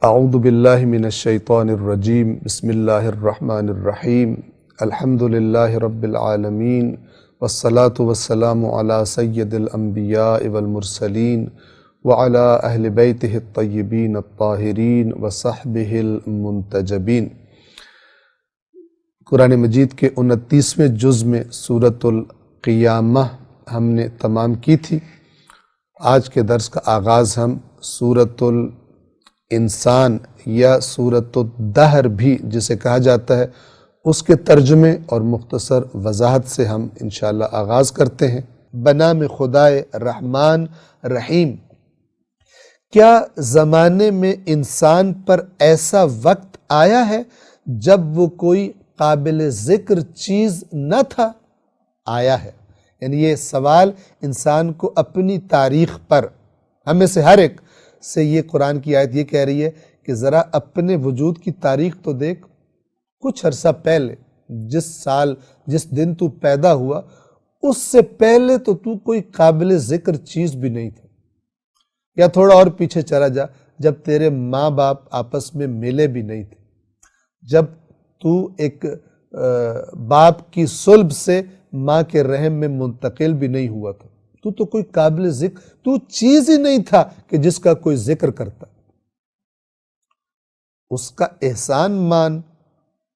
اعوذ باللہ من الشیطان الرجیم بسم اللہ الرحمن الرحیم الحمد للہ رب العالمین والصلاة والسلام علی سید الانبیاء والمرسلین وعلی اہل بیتہ الطیبین الطاہرین وصحبہ المنتجبین۔ قرآن مجید کے 29ویں جز میں سورۃ القیامہ ہم نے تمام کی تھی۔ آج کے درس کا آغاز ہم سورۃ انسان یا سورۃ الدہر بھی جسے کہا جاتا ہے اس کے ترجمے اور مختصر وضاحت سے ہم انشاءاللہ آغاز کرتے ہیں۔ بنام خدائے رحمان رحیم، کیا زمانے میں انسان پر ایسا وقت آیا ہے جب وہ کوئی قابل ذکر چیز نہ تھا؟ آیا ہے، یعنی یہ سوال انسان کو اپنی تاریخ پر، ہمیں سے ہر ایک سے یہ قرآن کی آیت یہ کہہ رہی ہے کہ ذرا اپنے وجود کی تاریخ تو دیکھ، کچھ عرصہ پہلے جس سال جس دن تو پیدا ہوا اس سے پہلے تو کوئی قابل ذکر چیز بھی نہیں تھا۔ یا تھوڑا اور پیچھے چلا جا، جب تیرے ماں باپ آپس میں ملے بھی نہیں تھے، جب تو ایک باپ کی صلب سے ماں کے رحم میں منتقل بھی نہیں ہوا تھا، تو کوئی قابل ذکر، تو چیز ہی نہیں تھا کہ جس کا کوئی ذکر کرتا۔ اس کا احسان مان،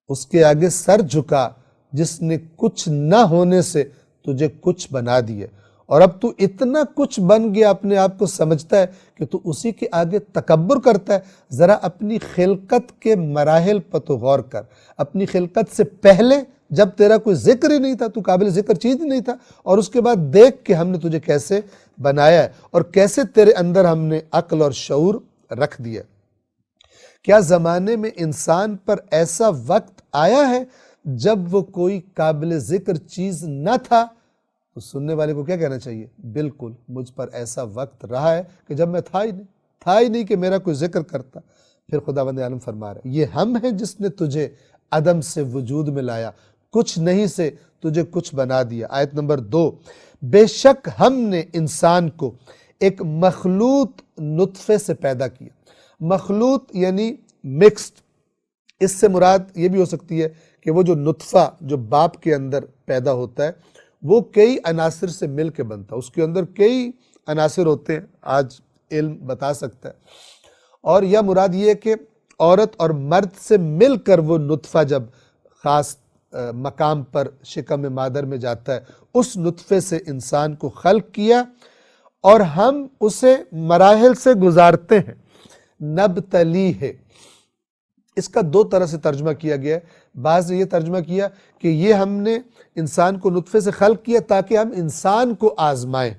اس کے آگے سر جھکا جس نے کچھ نہ ہونے سے تجھے کچھ بنا دیا، اور اب تو اتنا کچھ بن گیا، اپنے آپ کو سمجھتا ہے کہ تو اسی کے آگے تکبر کرتا ہے۔ ذرا اپنی خلقت کے مراحل پر تو غور کر، اپنی خلقت سے پہلے جب تیرا کوئی ذکر ہی نہیں تھا، تو قابل ذکر چیز ہی نہیں تھا، اور اس کے بعد دیکھ کہ ہم نے تجھے کیسے بنایا ہے اور کیسے تیرے اندر ہم نے عقل اور شعور رکھ دیا۔ کیا زمانے میں انسان پر ایسا وقت آیا ہے جب وہ کوئی قابل ذکر چیز نہ تھا؟ تو سننے والے کو کیا کہنا چاہیے؟ بالکل مجھ پر ایسا وقت رہا ہے کہ جب میں تھا ہی نہیں کہ میرا کوئی ذکر کرتا۔ پھر خداوند عالم فرما رہا ہے، یہ ہم ہیں جس نے تجھے عدم سے وجود میں لایا، کچھ نہیں سے تجھے کچھ بنا دیا۔ آیت نمبر 2، بے شک ہم نے انسان کو ایک مخلوط نطفے سے پیدا کیا۔ مخلوط یعنی مکسڈ، اس سے مراد یہ بھی ہو سکتی ہے کہ وہ جو نطفہ جو باپ کے اندر پیدا ہوتا ہے وہ کئی عناصر سے مل کے بنتا ہے، اس کے اندر کئی عناصر ہوتے ہیں، آج علم بتا سکتا ہے، اور یا مراد یہ ہے کہ عورت اور مرد سے مل کر وہ نطفہ جب خاص مقام پر شکم مادر میں جاتا ہے، اس نطفے سے انسان کو خلق کیا اور ہم اسے مراحل سے گزارتے ہیں۔ نبتلی ہے، اس کا دو طرح سے ترجمہ کیا گیا ہے۔ بعض نے یہ ترجمہ کیا کہ یہ ہم نے انسان کو نطفے سے خلق کیا تاکہ ہم انسان کو آزمائیں۔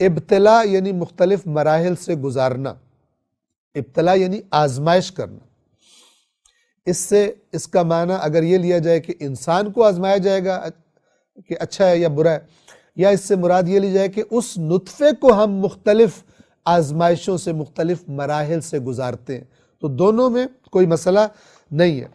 ابتلا یعنی مختلف مراحل سے گزارنا، ابتلا یعنی آزمائش کرنا۔ اس کا معنی اگر یہ لیا جائے کہ انسان کو آزمایا جائے گا کہ اچھا ہے یا برا ہے، یا اس سے مراد یہ لی جائے کہ اس نطفے کو ہم مختلف آزمائشوں سے، مختلف مراحل سے گزارتے ہیں، تو دونوں میں کوئی مسئلہ نہیں ہے۔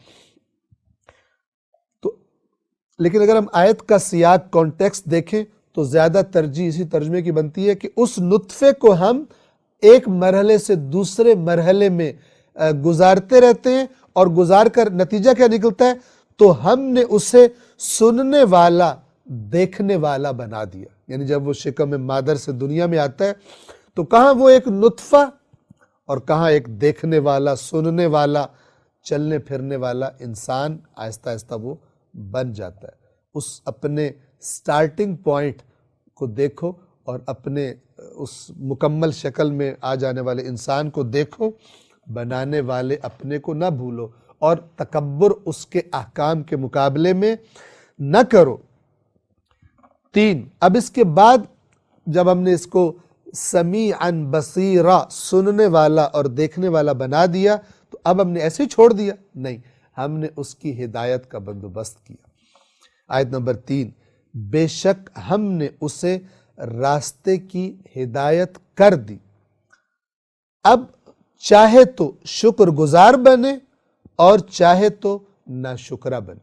لیکن اگر ہم آیت کا سیاق کانٹیکسٹ دیکھیں تو زیادہ ترجیح اسی ترجمے کی بنتی ہے کہ اس نطفے کو ہم ایک مرحلے سے دوسرے مرحلے میں گزارتے رہتے ہیں، اور گزار کر نتیجہ کیا نکلتا ہے؟ تو ہم نے اسے سننے والا، دیکھنے والا بنا دیا۔ یعنی جب وہ شکم مادر سے دنیا میں آتا ہے تو کہاں وہ ایک نطفہ اور کہاں ایک دیکھنے والا، سننے والا، چلنے پھرنے والا انسان آہستہ آہستہ وہ بن جاتا ہے۔ اس اپنے سٹارٹنگ پوائنٹ کو دیکھو اور اپنے اس مکمل شکل میں آ جانے والے انسان کو دیکھو، بنانے والے اپنے کو نہ بھولو، اور تکبر اس کے احکام کے مقابلے میں نہ کرو۔ 3، اب اس کے بعد جب ہم نے اس کو سمیعاً بصیرا، سننے والا اور دیکھنے والا بنا دیا، تو اب ہم نے ایسے ہی چھوڑ دیا؟ نہیں، ہم نے اس کی ہدایت کا بندوبست کیا۔ آیت نمبر 3، بے شک ہم نے اسے راستے کی ہدایت کر دی، اب چاہے تو شکر گزار بنے اور چاہے تو ناشکرہ بنے۔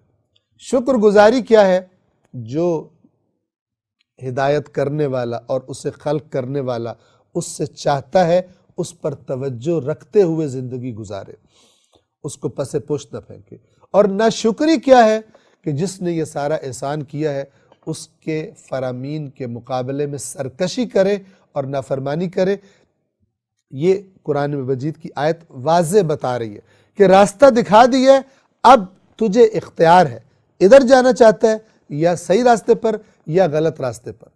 شکر گزاری کیا ہے؟ جو ہدایت کرنے والا اور اسے خلق کرنے والا اس سے چاہتا ہے اس پر توجہ رکھتے ہوئے زندگی گزارے، اس کو پس پشت نہ پھینکے۔ اور ناشکری کیا ہے کہ جس نے یہ سارا احسان کیا ہے اس کے فرامین کے مقابلے میں سرکشی کرے اور نافرمانی کرے۔ یہ قرآن مجید کی آیت واضح بتا رہی ہے کہ راستہ دکھا دیا ہے، اب تجھے اختیار ہے، ادھر جانا چاہتا ہے یا صحیح راستے پر یا غلط راستے پر۔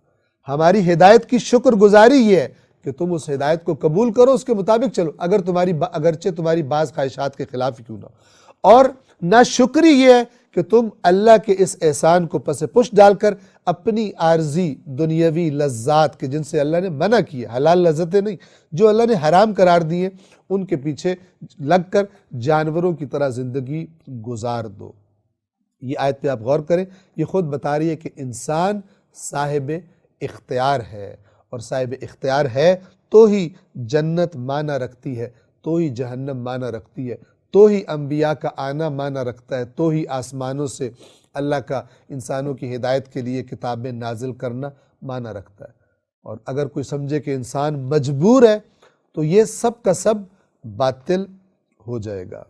ہماری ہدایت کی شکر گزاری یہ ہے کہ تم اس ہدایت کو قبول کرو، اس کے مطابق چلو، اگرچہ تمہاری بعض خواہشات کے خلاف کیوں نہ ہو۔ اور ناشکری یہ ہے کہ تم اللہ کے اس احسان کو پس پشت ڈال کر اپنی عارضی دنیاوی لذات کے، جن سے اللہ نے منع کیا، حلال لذتیں نہیں، جو اللہ نے حرام قرار دیے، ان کے پیچھے لگ کر جانوروں کی طرح زندگی گزار دو۔ یہ آیت پہ آپ غور کریں، یہ خود بتا رہی ہے کہ انسان صاحب اختیار ہے، اور صاحب اختیار ہے تو ہی جنت معنی رکھتی ہے، تو ہی جہنم معنی رکھتی ہے، تو ہی انبیاء کا آنا معنی رکھتا ہے، تو ہی آسمانوں سے اللہ کا انسانوں کی ہدایت کے لیے کتابیں نازل کرنا معنی رکھتا ہے۔ اور اگر کوئی سمجھے کہ انسان مجبور ہے تو یہ سب کا سب باطل ہو جائے گا۔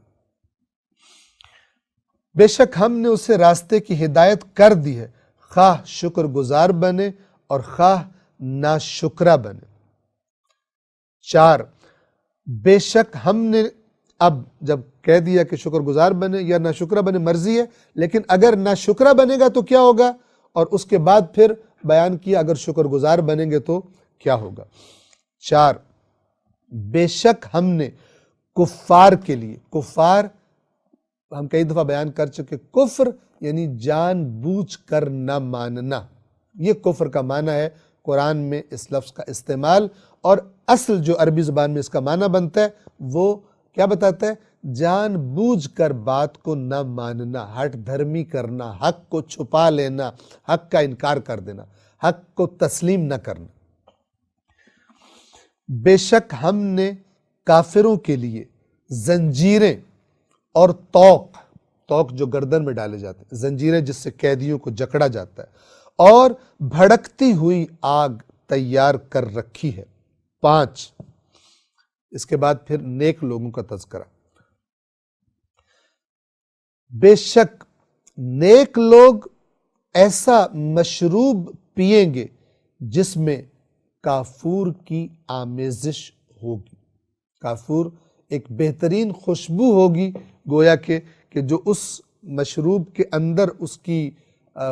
بے شک ہم نے اسے راستے کی ہدایت کر دی ہے، خواہ شکر گزار بنے اور خواہ ناشکرہ بنے۔ 4، بے شک ہم نے، اب جب کہہ دیا کہ شکر گزار بنے یا ناشکرہ بنے مرضی ہے، لیکن اگر ناشکرہ بنے گا تو کیا ہوگا، اور اس کے بعد پھر بیان کیا اگر شکر گزار بنیں گے تو کیا ہوگا۔ 4، بے شک ہم نے کفار کے لیے، کفار ہم کئی دفعہ بیان کر چکے، کفر یعنی جان بوجھ کر نہ ماننا، یہ کفر کا معنی ہے قرآن میں اس لفظ کا استعمال، اور اصل جو عربی زبان میں اس کا معنی بنتا ہے وہ کیا بتاتا ہے؟ جان بوجھ کر بات کو نہ ماننا، ہٹ دھرمی کرنا، حق کو چھپا لینا، حق کا انکار کر دینا، حق کو تسلیم نہ کرنا۔ بے شک ہم نے کافروں کے لیے زنجیریں اور توق جو گردن میں ڈالے جاتے ہیں، زنجیریں جس سے قیدیوں کو جکڑا جاتا ہے، اور بھڑکتی ہوئی آگ تیار کر رکھی ہے۔ 5، اس کے بعد پھر نیک لوگوں کا تذکرہ۔ بے شک نیک لوگ ایسا مشروب پئیں گے جس میں کافور کی آمیزش ہوگی۔ کافور ایک بہترین خوشبو ہوگی، گویا کہ جو اس مشروب کے اندر اس کی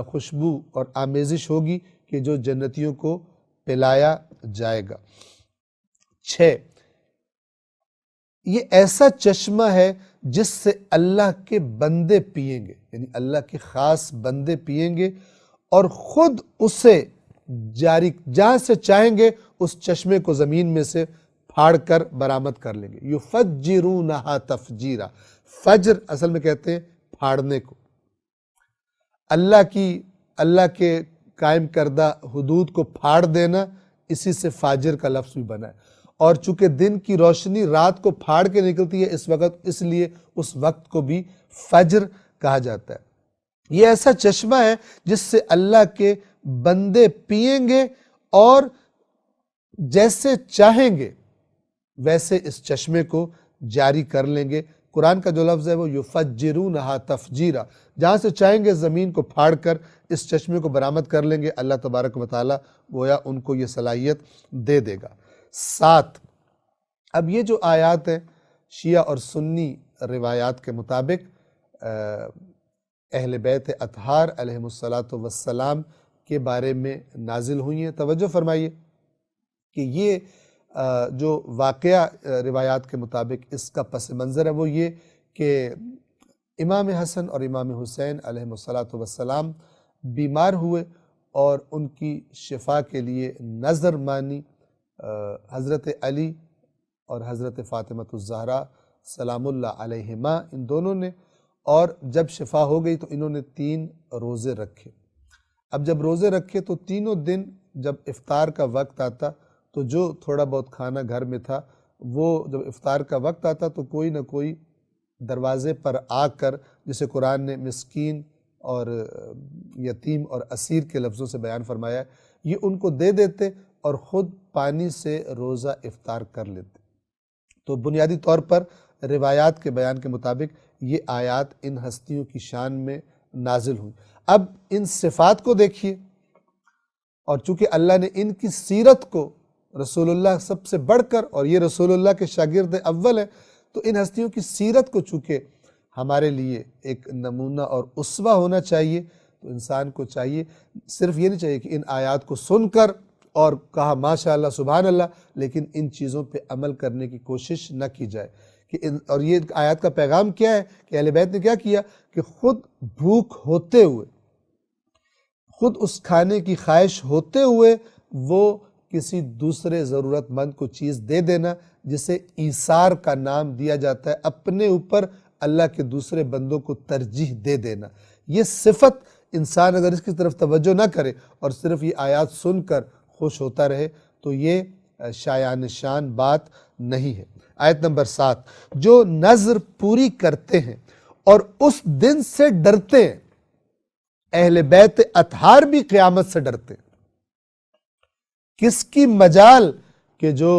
خوشبو اور آمیزش ہوگی کہ جو جنتیوں کو پلایا جائے گا۔ 6، یہ ایسا چشمہ ہے جس سے اللہ کے بندے پئیں گے، یعنی اللہ کے خاص بندے پئیں گے، اور خود اسے جاری جہاں سے چاہیں گے اس چشمے کو زمین میں سے پھاڑ کر برآمد کر لیں گے۔ یفجرونہا تفجیرا، فجر اصل میں کہتے ہیں پھاڑنے کو۔ اللہ کے قائم کردہ حدود کو پھاڑ دینا، اسی سے فاجر کا لفظ بھی بنا ہے، اور چونکہ دن کی روشنی رات کو پھاڑ کے نکلتی ہے اس لیے اس وقت کو بھی فجر کہا جاتا ہے۔ یہ ایسا چشمہ ہے جس سے اللہ کے بندے پئیں گے، اور جیسے چاہیں گے ویسے اس چشمے کو جاری کر لیں گے۔ قرآن کا جو لفظ ہے وہ یفجرونہا تفجیرا، جہاں سے چاہیں گے زمین کو پھاڑ کر اس چشمے کو برآمد کر لیں گے۔ اللہ تبارک و تعالیٰ گویا ان کو یہ صلاحیت دے دے گا۔ 7، اب یہ جو آیات ہیں شیعہ اور سنی روایات کے مطابق اہل بیت اطہار علیہم السلام کے بارے میں نازل ہوئی ہیں۔ توجہ فرمائیے کہ یہ جو واقعہ روایات کے مطابق اس کا پس منظر ہے وہ یہ کہ امام حسن اور امام حسین علیہم السلام بیمار ہوئے، اور ان کی شفا کے لیے نظر مانی حضرت علی اور حضرت فاطمہ الزہرا سلام اللہ علیہما، ان دونوں نے، اور جب شفا ہو گئی تو انہوں نے 3 روزے رکھے۔ اب جب روزے رکھے تو تینوں دن جب افطار کا وقت آتا تو جو تھوڑا بہت کھانا گھر میں تھا وہ جب افطار کا وقت آتا تو کوئی نہ کوئی دروازے پر آ کر، جسے قرآن نے مسکین اور یتیم اور اسیر کے لفظوں سے بیان فرمایا، یہ ان کو دے دیتے اور خود پانی سے روزہ افطار کر لیتے۔ تو بنیادی طور پر روایات کے بیان کے مطابق یہ آیات ان ہستیوں کی شان میں نازل ہوئی۔ اب ان صفات کو دیکھیے، اور چونکہ اللہ نے ان کی سیرت کو رسول اللہ سب سے بڑھ کر، اور یہ رسول اللہ کے شاگرد اول ہیں، تو ان ہستیوں کی سیرت کو چونکہ ہمارے لیے ایک نمونہ اور اسوہ ہونا چاہیے، تو انسان کو چاہیے، صرف یہ نہیں چاہیے کہ ان آیات کو سن کر اور کہا ماشاءاللہ سبحان اللہ، لیکن ان چیزوں پہ عمل کرنے کی کوشش نہ کی جائے اور یہ آیات کا پیغام کیا ہے کہ اہل بیت نے کیا کیا کہ خود بھوک ہوتے ہوئے، خود اس کھانے کی خواہش ہوتے ہوئے وہ کسی دوسرے ضرورت مند کو چیز دے دینا، جسے ایثار کا نام دیا جاتا ہے، اپنے اوپر اللہ کے دوسرے بندوں کو ترجیح دے دینا۔ یہ صفت انسان اگر اس کی طرف توجہ نہ کرے اور صرف یہ آیات سن کر خوش ہوتا رہے تو یہ شایان شان بات نہیں ہے۔ آیت نمبر 7، جو نذر پوری کرتے ہیں اور اس دن سے ڈرتے ہیں، اہل بیت اطہار بھی قیامت سے ڈرتے ہیں۔ کس کی مجال کہ جو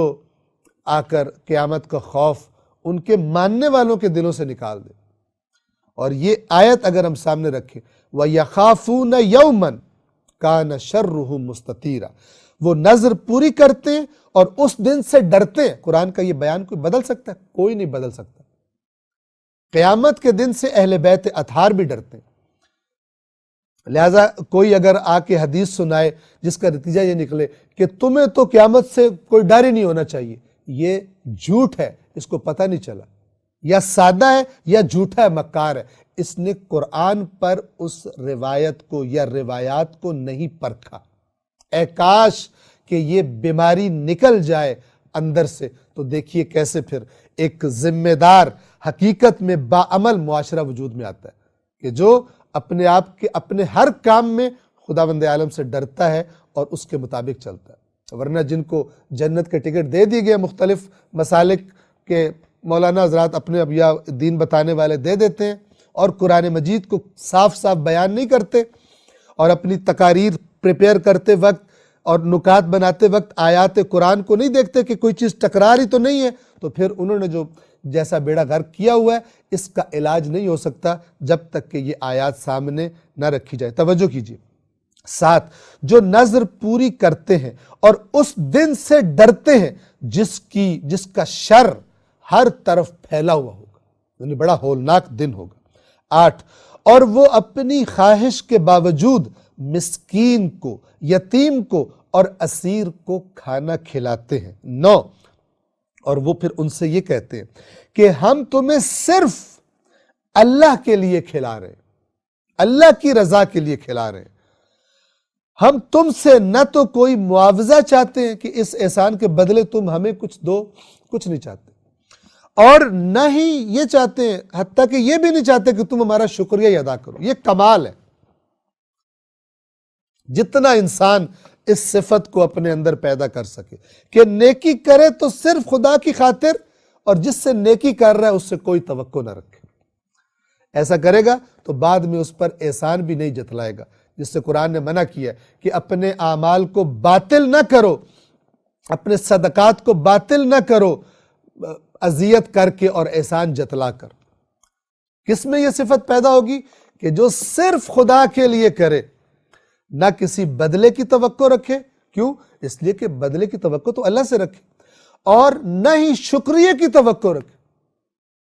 آ کر قیامت کا خوف ان کے ماننے والوں کے دلوں سے نکال دے۔ اور یہ آیت اگر ہم سامنے رکھیں، وَيَخَافُونَ يَوْمًا كَانَ شَرُّهُ مُسْتَطِيرًا، وہ نذر پوری کرتے ہیں اور اس دن سے ڈرتے ہیں۔ قرآن کا یہ بیان کوئی بدل سکتا ہے؟ کوئی نہیں بدل سکتا۔ قیامت کے دن سے اہل بیت اطہار بھی ڈرتے ہیں۔ لہٰذا کوئی اگر آ کے حدیث سنائے جس کا نتیجہ یہ نکلے کہ تمہیں تو قیامت سے کوئی ڈر ہی نہیں ہونا چاہیے، یہ جھوٹ ہے، اس کو پتہ نہیں چلا، یا سادہ ہے یا جھوٹا ہے، مکار ہے۔ اس نے قرآن پر اس روایت کو یا روایات کو نہیں پرکھا۔ اے کاش کہ یہ بیماری نکل جائے اندر سے، تو دیکھیے کیسے پھر ایک ذمہ دار، حقیقت میں باعمل معاشرہ وجود میں آتا ہے کہ جو اپنے آپ کے اپنے ہر کام میں خداوند عالم سے ڈرتا ہے اور اس کے مطابق چلتا ہے۔ ورنہ جن کو جنت کے ٹکٹ دے دی گئے مختلف مسالک کے مولانا حضرات اپنے اب یا دین بتانے والے دے دیتے ہیں اور قرآن مجید کو صاف صاف بیان نہیں کرتے، اور اپنی تقاریر پریپیئر کرتے وقت اور نکات بناتے وقت آیات قرآن کو نہیں دیکھتے کہ کوئی چیز ٹکرا رہی تو نہیں ہے، تو پھر انہوں نے جو جیسا بیڑا غرق کیا ہوا ہے، اس کا علاج نہیں ہو سکتا جب تک کہ یہ آیات سامنے نہ رکھی جائے۔ توجہ کیجیے۔ 7، جو نذر پوری کرتے ہیں اور اس دن سے ڈرتے ہیں جس کا شر ہر طرف پھیلا ہوا ہوگا، یعنی بڑا ہولناک دن ہوگا۔ 8، اور وہ اپنی خواہش کے باوجود مسکین کو، یتیم کو اور اسیر کو کھانا کھلاتے ہیں۔ 9، اور وہ پھر ان سے یہ کہتے ہیں کہ ہم تمہیں صرف اللہ کے لیے کھلا رہے ہیں، اللہ کی رضا کے لیے کھلا رہے ہیں، ہم تم سے نہ تو کوئی معاوضہ چاہتے ہیں کہ اس احسان کے بدلے تم ہمیں کچھ دو، کچھ نہیں چاہتے، اور نہ ہی یہ چاہتے ہیں، حتیٰ کہ یہ بھی نہیں چاہتے کہ تم ہمارا شکریہ ہی ادا کرو۔ یہ کمال ہے، جتنا انسان اس صفت کو اپنے اندر پیدا کر سکے کہ نیکی کرے تو صرف خدا کی خاطر، اور جس سے نیکی کر رہا ہے اس سے کوئی توقع نہ رکھے۔ ایسا کرے گا تو بعد میں اس پر احسان بھی نہیں جتلائے گا، جس سے قرآن نے منع کیا ہے کہ اپنے اعمال کو باطل نہ کرو، اپنے صدقات کو باطل نہ کرو اذیت کر کے اور احسان جتلا کر۔ کس میں یہ صفت پیدا ہوگی کہ جو صرف خدا کے لیے کرے، نہ کسی بدلے کی توقع رکھے۔ کیوں؟ اس لیے کہ بدلے کی توقع تو اللہ سے رکھے، اور نہ ہی شکریہ کی توقع رکھے،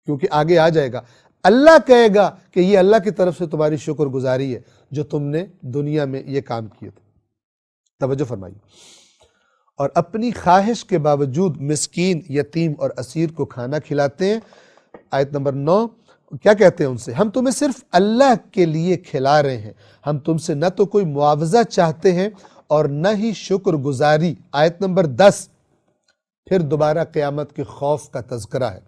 کیونکہ آگے آ جائے گا اللہ کہے گا کہ یہ اللہ کی طرف سے تمہاری شکر گزاری ہے جو تم نے دنیا میں یہ کام کیے تھے۔ توجہ فرمائیے۔ اور اپنی خواہش کے باوجود مسکین، یتیم اور اسیر کو کھانا کھلاتے ہیں۔ آیت نمبر 9، کیا کہتے ہیں ان سے؟ ہم تمہیں صرف اللہ کے لیے کھلا رہے ہیں، ہم تم سے نہ تو کوئی معاوضہ چاہتے ہیں اور نہ ہی شکر گزاری۔ آیت نمبر 10، پھر دوبارہ قیامت کے خوف کا تذکرہ ہے۔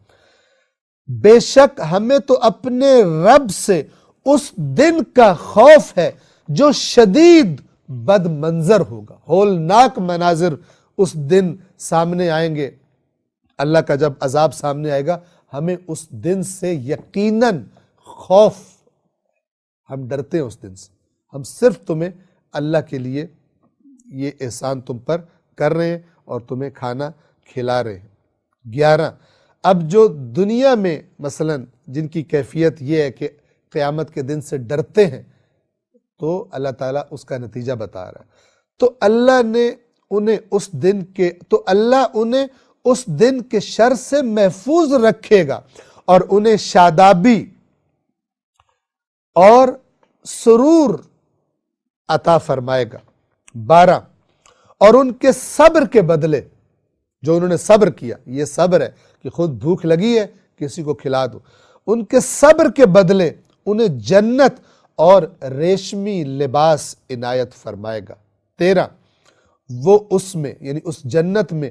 بے شک ہمیں تو اپنے رب سے اس دن کا خوف ہے جو شدید بد منظر ہوگا۔ ہولناک مناظر اس دن سامنے آئیں گے، اللہ کا جب عذاب سامنے آئے گا، ہمیں اس دن سے یقیناً خوف، ہم ڈرتے ہیں اس دن سے۔ ہم صرف تمہیں اللہ کے لیے یہ احسان تم پر کر رہے ہیں اور تمہیں کھانا کھلا رہے ہیں۔ 11، اب جو دنیا میں مثلا جن کی کیفیت یہ ہے کہ قیامت کے دن سے ڈرتے ہیں، تو اللہ تعالیٰ اس کا نتیجہ بتا رہا ہے۔ تو اللہ انہیں اس دن کے شر سے محفوظ رکھے گا اور انہیں شادابی اور سرور عطا فرمائے گا۔ 12، اور ان کے صبر کے بدلے، جو انہوں نے صبر کیا، یہ صبر ہے کہ خود بھوک لگی ہے کسی کو کھلا دو، ان کے صبر کے بدلے انہیں جنت اور ریشمی لباس عنایت فرمائے گا۔ 13، وہ اس میں یعنی اس جنت میں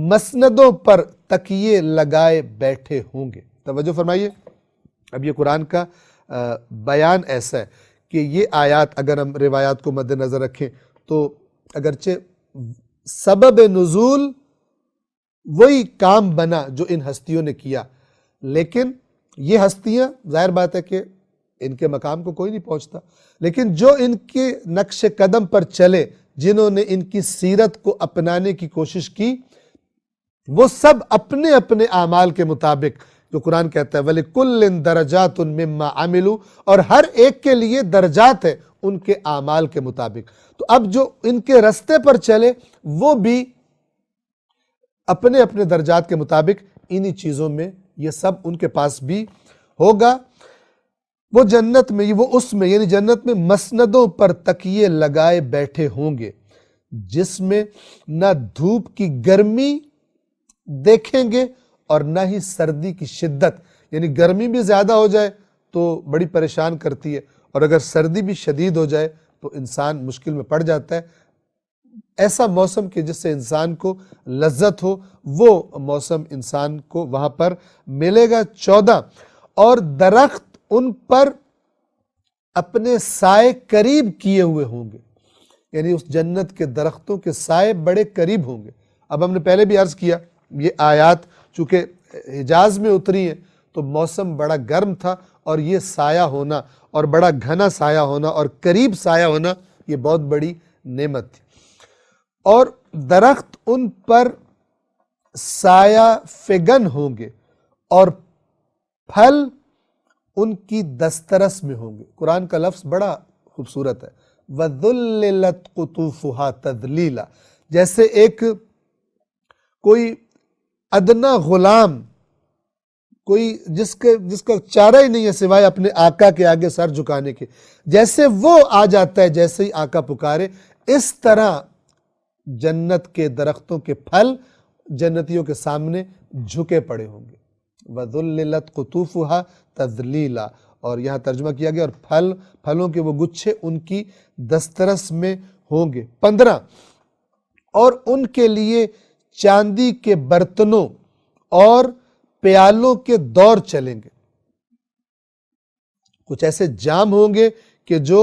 مسندوں پر تکیے لگائے بیٹھے ہوں گے۔ توجہ فرمائیے، اب یہ قرآن کا بیان ایسا ہے کہ یہ آیات اگر ہم روایات کو مد نظر رکھیں تو اگرچہ سبب نزول وہی کام بنا جو ان ہستیوں نے کیا، لیکن یہ ہستیاں ظاہر بات ہے کہ ان کے مقام کو کوئی نہیں پہنچتا، لیکن جو ان کے نقش قدم پر چلے، جنہوں نے ان کی سیرت کو اپنانے کی کوشش کی، وہ سب اپنے اپنے اعمال کے مطابق، جو قرآن کہتا ہے وَلِكُلٍّ دَرَجَاتٌ مِّمَّا عَمِلُوا، اور ہر ایک کے لیے درجات ہے ان کے اعمال کے مطابق۔ تو اب جو ان کے رستے پر چلے وہ بھی اپنے اپنے درجات کے مطابق انہی چیزوں میں یہ سب ان کے پاس بھی ہوگا۔ وہ جنت میں، وہ اس میں یعنی جنت میں مسندوں پر تکیے لگائے بیٹھے ہوں گے، جس میں نہ دھوپ کی گرمی دیکھیں گے اور نہ ہی سردی کی شدت، یعنی گرمی بھی زیادہ ہو جائے تو بڑی پریشان کرتی ہے، اور اگر سردی بھی شدید ہو جائے تو انسان مشکل میں پڑ جاتا ہے۔ ایسا موسم کہ جس سے انسان کو لذت ہو، وہ موسم انسان کو وہاں پر ملے گا۔ 14، اور درخت ان پر اپنے سائے قریب کیے ہوئے ہوں گے، یعنی اس جنت کے درختوں کے سائے بڑے قریب ہوں گے۔ اب ہم نے پہلے بھی عرض کیا، یہ آیات چونکہ حجاز میں اتری ہیں تو موسم بڑا گرم تھا، اور یہ سایہ ہونا اور بڑا گھنا سایہ ہونا اور قریب سایہ ہونا یہ بہت بڑی نعمت تھی۔ اور درخت ان پر سایہ فگن ہوں گے اور پھل ان کی دسترس میں ہوں گے۔ قرآن کا لفظ بڑا خوبصورت ہے، وَذُلِّلَتْ قُطُوفُهَا تَذْلِيلًا، جیسے ایک کوئی ادنا غلام، کوئی جس کا چارہ ہی نہیں ہے سوائے اپنے آقا کے آگے سر جھکانے کے، جیسے وہ آ جاتا ہے جیسے ہی آقا پکارے، اس طرح جنت کے درختوں کے پھل جنتیوں کے سامنے جھکے پڑے ہوں گے۔ وَذُلِّلَتْ قُطُوفُهَا تَذْلِيلًا، اور یہاں ترجمہ کیا گیا اور پھلوں کے وہ گچھے ان کی دسترس میں ہوں گے۔ 15، اور ان کے لیے چاندی کے برتنوں اور پیالوں کے دور چلیں گے۔ کچھ ایسے جام ہوں گے کہ جو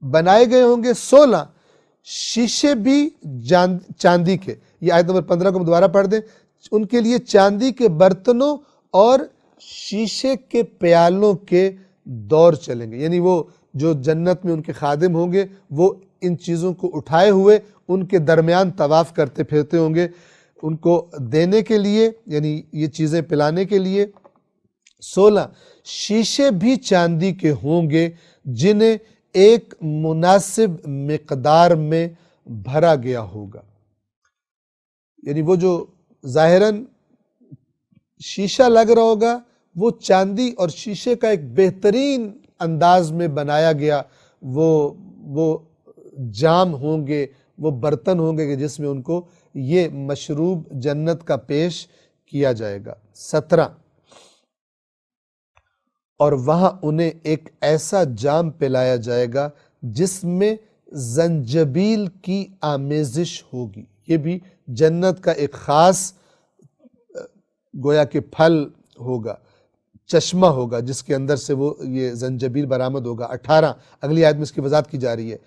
بنائے گئے ہوں گے 16 شیشے بھی چاندی کے۔ یہ آیت نمبر 15 کو دوبارہ پڑھ دیں، ان کے لیے چاندی کے برتنوں اور شیشے کے پیالوں کے دور چلیں گے، یعنی وہ جو جنت میں ان کے خادم ہوں گے وہ ان چیزوں کو اٹھائے ہوئے ان کے درمیان طواف کرتے پھرتے ہوں گے ان کو دینے کے لیے، یعنی یہ چیزیں پلانے کے لیے۔ 16 شیشے بھی چاندی کے ہوں گے جنہیں ایک مناسب مقدار میں بھرا گیا ہوگا، یعنی وہ جو ظاہراً شیشہ لگ رہا ہوگا وہ چاندی اور شیشے کا ایک بہترین انداز میں بنایا گیا وہ جام ہوں گے، وہ برتن ہوں گے کہ جس میں ان کو یہ مشروب جنت کا پیش کیا جائے گا۔ 17 اور وہاں انہیں ایک ایسا جام پلایا جائے گا جس میں زنجبیل کی آمیزش ہوگی۔ یہ بھی جنت کا ایک خاص گویا کہ پھل ہوگا، چشمہ ہوگا جس کے اندر سے وہ یہ زنجبیل برآمد ہوگا۔ 18 اگلی آیت میں اس کی وضاحت کی جا رہی ہے،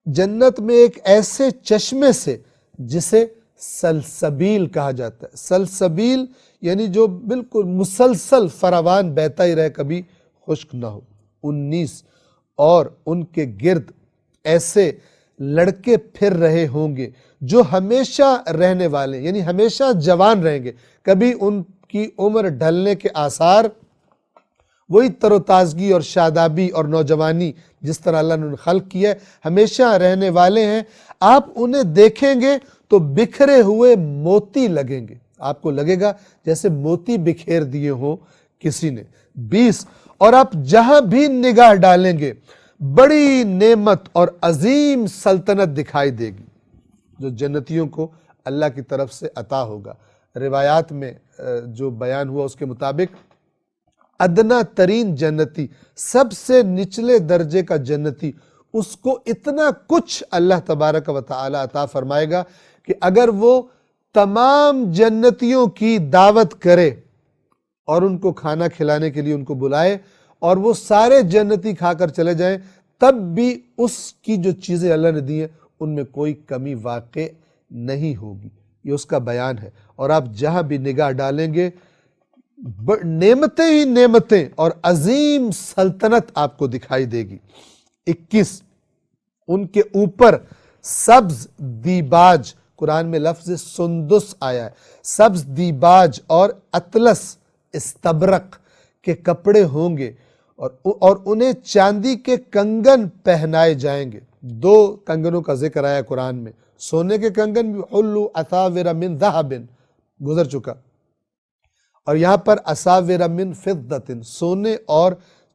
جنت میں ایک ایسے چشمے سے جسے سلسبیل کہا جاتا ہے۔ سلسبیل یعنی جو بالکل مسلسل فراوان بہتا ہی رہے، کبھی خشک نہ ہو۔ 19 اور ان کے گرد ایسے لڑکے پھر رہے ہوں گے جو ہمیشہ رہنے والے، یعنی ہمیشہ جوان رہیں گے، کبھی ان کی عمر ڈھلنے کے آثار، وہی تر و تازگی اور شادابی اور نوجوانی جس طرح اللہ نے خلق کیا ہے، ہمیشہ رہنے والے ہیں۔ آپ انہیں دیکھیں گے تو بکھرے ہوئے موتی لگیں گے، آپ کو لگے گا جیسے موتی بکھیر دیے ہوں کسی نے۔ 20 اور آپ جہاں بھی نگاہ ڈالیں گے بڑی نعمت اور عظیم سلطنت دکھائی دے گی جو جنتیوں کو اللہ کی طرف سے عطا ہوگا۔ روایات میں جو بیان ہوا اس کے مطابق ادنا ترین جنتی، سب سے نچلے درجے کا جنتی، اس کو اتنا کچھ اللہ تبارک و تعالی عطا فرمائے گا کہ اگر وہ تمام جنتیوں کی دعوت کرے اور ان کو کھانا کھلانے کے لیے ان کو بلائے اور وہ سارے جنتی کھا کر چلے جائیں، تب بھی اس کی جو چیزیں اللہ نے دی ہیں ان میں کوئی کمی واقع نہیں ہوگی۔ یہ اس کا بیان ہے۔ اور آپ جہاں بھی نگاہ ڈالیں گے نعمتیں ہی نعمتیں اور عظیم سلطنت آپ کو دکھائی دے گی۔ 21 ان کے اوپر سبز دیباج، قرآن میں لفظ سندس آیا ہے، سبز دیباج اور اطلس استبرق کے کپڑے ہوں گے اور انہیں چاندی کے کنگن پہنائے جائیں گے۔ 2 کنگنوں کا ذکر آیا قرآن میں، سونے کے کنگن بھی حلو اساور من ذہب گزر چکا، اور یہاں پر اساور من فضت، سونے اور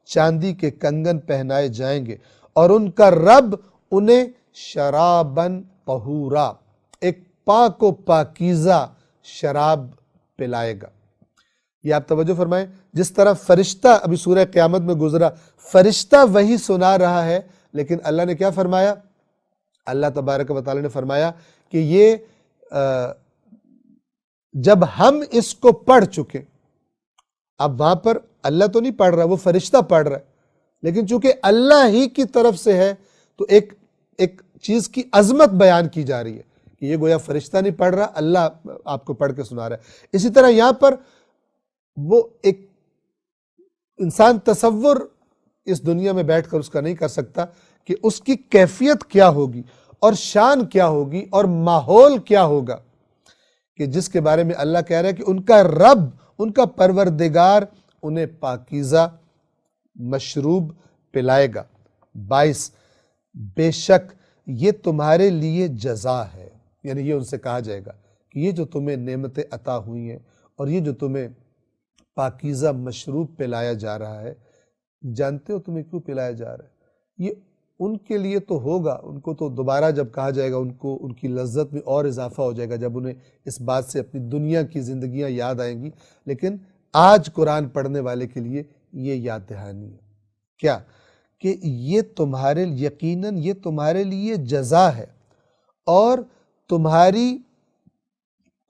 چاندی کے کنگن پہنائے جائیں گے، اور ان کا رب انہیں شرابن طہورا، ایک پاک و پاکیزہ شراب پلائے گا۔ یہ آپ توجہ فرمائیں، جس طرح فرشتہ ابھی سورہ قیامت میں گزرا، فرشتہ وہی سنا رہا ہے، لیکن اللہ نے کیا فرمایا؟ اللہ تبارک و تعالی نے فرمایا کہ یہ جب ہم اس کو پڑھ چکے، اب وہاں پر اللہ تو نہیں پڑھ رہا، وہ فرشتہ پڑھ رہا ہے، لیکن چونکہ اللہ ہی کی طرف سے ہے تو ایک چیز کی عظمت بیان کی جا رہی ہے کہ یہ گویا فرشتہ نہیں پڑھ رہا، اللہ آپ کو پڑھ کے سنا رہا ہے۔ اسی طرح یہاں پر وہ ایک انسان تصور اس دنیا میں بیٹھ کر اس کا نہیں کر سکتا کہ اس کی کیفیت کیا ہوگی اور شان کیا ہوگی اور ماحول کیا ہوگا، کہ جس کے بارے میں اللہ کہہ رہا ہے کہ ان کا رب، ان کا پروردگار انہیں پاکیزہ مشروب پلائے گا۔ 22 بے شک یہ تمہارے لیے جزا ہے، یعنی یہ ان سے کہا جائے گا کہ یہ جو تمہیں نعمتیں عطا ہوئی ہیں اور یہ جو تمہیں پاکیزہ مشروب پلایا جا رہا ہے، جانتے ہو تمہیں کیوں پلایا جا رہا ہے؟ یہ ان کے لیے تو ہوگا، ان کو تو دوبارہ جب کہا جائے گا ان کو ان کی لذت میں اور اضافہ ہو جائے گا جب انہیں اس بات سے اپنی دنیا کی زندگیاں یاد آئیں گی، لیکن آج قرآن پڑھنے والے کے لیے یہ یاد دہانی ہے کیا کہ یہ تمہارے یقیناً یہ تمہارے لیے جزا ہے اور تمہاری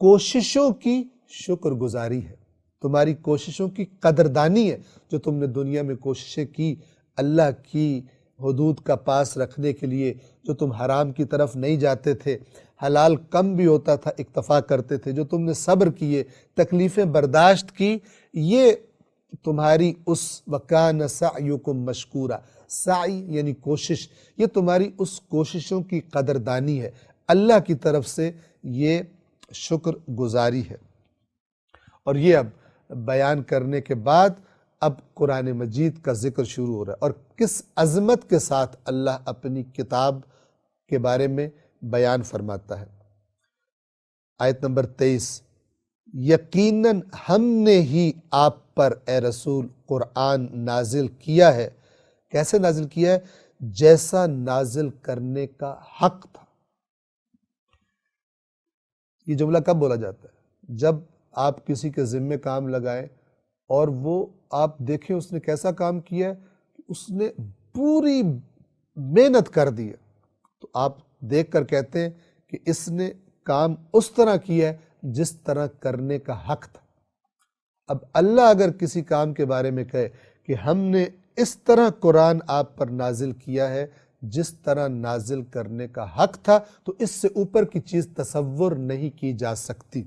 کوششوں کی شکر گزاری ہے، تمہاری کوششوں کی قدردانی ہے، جو تم نے دنیا میں کوششیں کی اللہ کی حدود کا پاس رکھنے کے لیے، جو تم حرام کی طرف نہیں جاتے تھے، حلال کم بھی ہوتا تھا اکتفا کرتے تھے، جو تم نے صبر کیے، تکلیفیں برداشت کی، یہ تمہاری اس وَكَانَ سَعْيُكُمْ مَشْكُورًا، سعی یعنی کوشش، یہ تمہاری اس کوششوں کی قدردانی ہے، اللہ کی طرف سے یہ شکر گزاری ہے۔ اور یہ اب بیان کرنے کے بعد اب قرآن مجید کا ذکر شروع ہو رہا ہے، اور کس عظمت کے ساتھ اللہ اپنی کتاب کے بارے میں بیان فرماتا ہے۔ آیت نمبر 23، یقیناً ہم نے ہی آپ پر اے رسول قرآن نازل کیا ہے، کیسے نازل کیا ہے؟ جیسا نازل کرنے کا حق تھا۔ یہ جملہ کب بولا جاتا ہے؟ جب آپ کسی کے ذمے کام لگائیں اور وہ آپ دیکھیں اس نے کیسا کام کیا ہے، اس نے پوری محنت کر دی ہے، تو آپ دیکھ کر کہتے ہیں کہ اس نے کام اس طرح کیا ہے جس طرح کرنے کا حق تھا۔ اب اللہ اگر کسی کام کے بارے میں کہے کہ ہم نے اس طرح قرآن آپ پر نازل کیا ہے جس طرح نازل کرنے کا حق تھا، تو اس سے اوپر کی چیز تصور نہیں کی جا سکتی۔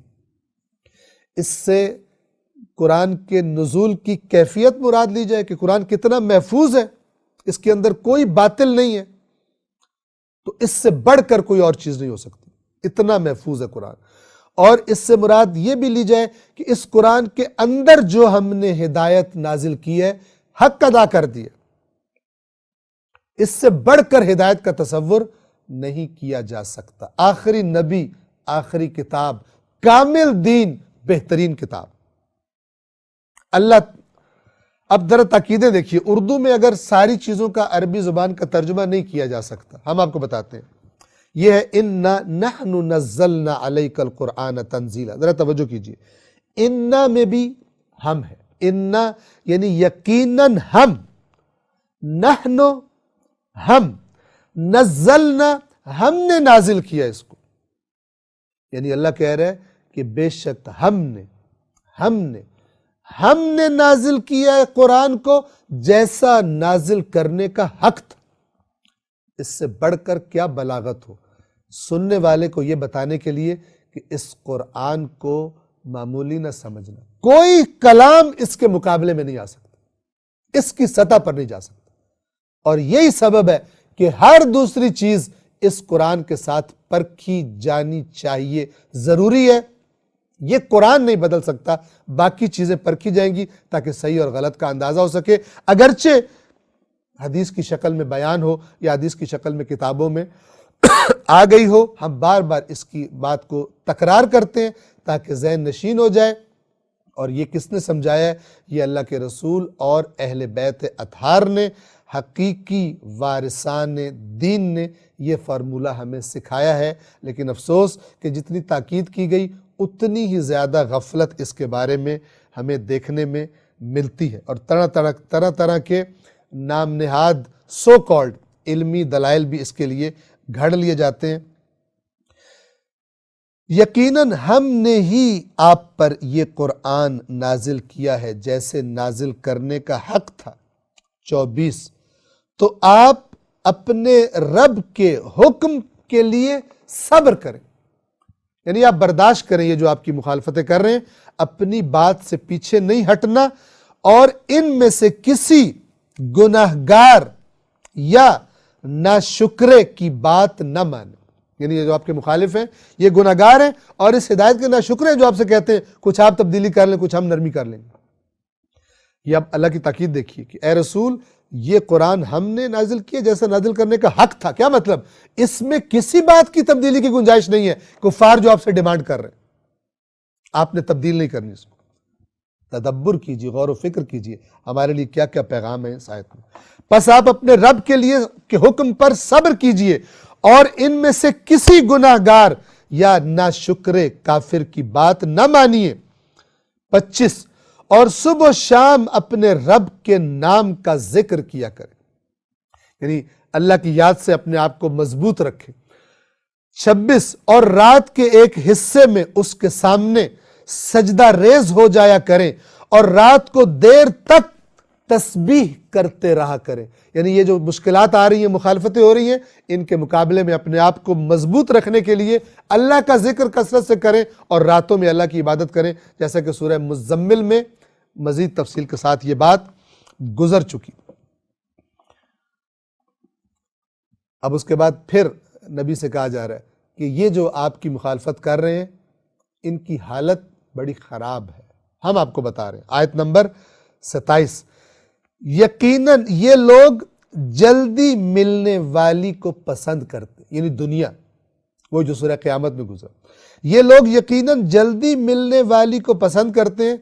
اس سے قرآن کے نزول کی کیفیت مراد لی جائے کہ قرآن کتنا محفوظ ہے، اس کے اندر کوئی باطل نہیں ہے، تو اس سے بڑھ کر کوئی اور چیز نہیں ہو سکتی، اتنا محفوظ ہے قرآن۔ اور اس سے مراد یہ بھی لی جائے کہ اس قرآن کے اندر جو ہم نے ہدایت نازل کی ہے، حق ادا کر دیا، اس سے بڑھ کر ہدایت کا تصور نہیں کیا جا سکتا۔ آخری نبی، آخری کتاب، کامل دین، بہترین کتاب۔ اللہ اب ذرا تاکیدیں دیکھیے، اردو میں اگر ساری چیزوں کا عربی زبان کا ترجمہ نہیں کیا جا سکتا، ہم آپ کو بتاتے ہیں۔ یہ ہے اِنَّا نَحْنُ نَزَّلْنَا عَلَيْكَ الْقُرْآنَ تَنزِيلًا، ذرا توجہ کیجئے، اِنَّا میں بھی ہم ہے، اِنَّا یعنی یقیناً ہم، نحن ہم، نزلنا ہم نے نازل کیا اس کو، یعنی اللہ کہہ رہا ہے کہ بے شک ہم نے نازل کیا ہے قرآن کو جیسا نازل کرنے کا حق تھا۔ اس سے بڑھ کر کیا بلاغت ہو سننے والے کو یہ بتانے کے لیے کہ اس قرآن کو معمولی نہ سمجھنا، کوئی کلام اس کے مقابلے میں نہیں آ سکتا، اس کی سطح پر نہیں جا سکتا۔ اور یہی سبب ہے کہ ہر دوسری چیز اس قرآن کے ساتھ پرکھی جانی چاہیے، ضروری ہے۔ یہ قرآن نہیں بدل سکتا، باقی چیزیں پرکھی جائیں گی تاکہ صحیح اور غلط کا اندازہ ہو سکے، اگرچہ حدیث کی شکل میں بیان ہو یا حدیث کی شکل میں کتابوں میں آ گئی ہو، ہم بار بار اس کی بات کو تکرار کرتے ہیں تاکہ ذہن نشین ہو جائے۔ اور یہ کس نے سمجھایا ہے؟ یہ اللہ کے رسول اور اہل بیت اطہار نے، حقیقی وارثان دین نے یہ فارمولہ ہمیں سکھایا ہے۔ لیکن افسوس کہ جتنی تاکید کی گئی اتنی ہی زیادہ غفلت اس کے بارے میں ہمیں دیکھنے میں ملتی ہے، اور طرح طرح کے نام نہاد سو کالڈ علمی دلائل بھی اس کے لیے گھڑ لیے جاتے ہیں۔ یقیناً ہم نے ہی آپ پر یہ قرآن نازل کیا ہے جیسے نازل کرنے کا حق تھا۔ 24 تو آپ اپنے رب کے حکم کے لیے صبر کریں، یعنی آپ برداشت کریں یہ جو آپ کی مخالفتیں کر رہے ہیں، اپنی بات سے پیچھے نہیں ہٹنا، اور ان میں سے کسی گناہگار یا ناشکرے کی بات نہ مانیں۔ یعنی یہ جو آپ کے مخالف ہیں یہ گناہگار ہیں اور اس ہدایت کے ناشکر ہیں جو آپ سے کہتے ہیں کچھ آپ تبدیلی کر لیں، کچھ ہم نرمی کر لیں گے۔ یہ اب اللہ کی تاکید دیکھیے کہ اے رسول، یہ قرآن ہم نے نازل کیا جیسا نازل کرنے کا حق تھا۔ کیا مطلب؟ اس میں کسی بات کی تبدیلی کی گنجائش نہیں ہے۔ کفار جو آپ سے ڈیمانڈ کر رہے ہیں، آپ نے تبدیل نہیں کرنی اس کو۔ تدبر کیجیے، غور و فکر کیجیے ہمارے لیے کیا کیا پیغام ہے اس آیت میں۔ پس آپ اپنے رب کے لیے کے حکم پر صبر کیجیے اور ان میں سے کسی گناہگار یا ناشکرے کافر کی بات نہ مانیے۔ 25 اور صبح و شام اپنے رب کے نام کا ذکر کیا کریں، یعنی اللہ کی یاد سے اپنے آپ کو مضبوط رکھیں۔ 26 اور رات کے ایک حصے میں اس کے سامنے سجدہ ریز ہو جایا کریں اور رات کو دیر تک تسبیح کرتے رہا کریں۔ یعنی یہ جو مشکلات آ رہی ہیں، مخالفتیں ہو رہی ہیں، ان کے مقابلے میں اپنے آپ کو مضبوط رکھنے کے لیے اللہ کا ذکر کثرت سے کریں اور راتوں میں اللہ کی عبادت کریں، جیسا کہ سورہ مزمل میں مزید تفصیل کے ساتھ یہ بات گزر چکی۔ اب اس کے بعد پھر نبی سے کہا جا رہا ہے کہ یہ جو آپ کی مخالفت کر رہے ہیں ان کی حالت بڑی خراب ہے، ہم آپ کو بتا رہے ہیں۔ آیت نمبر 27 یقیناً یہ لوگ جلدی ملنے والی کو پسند کرتے، یعنی دنیا، وہ جو سورہ قیامت میں گزرا، یہ لوگ یقیناً جلدی ملنے والی کو پسند کرتے ہیں،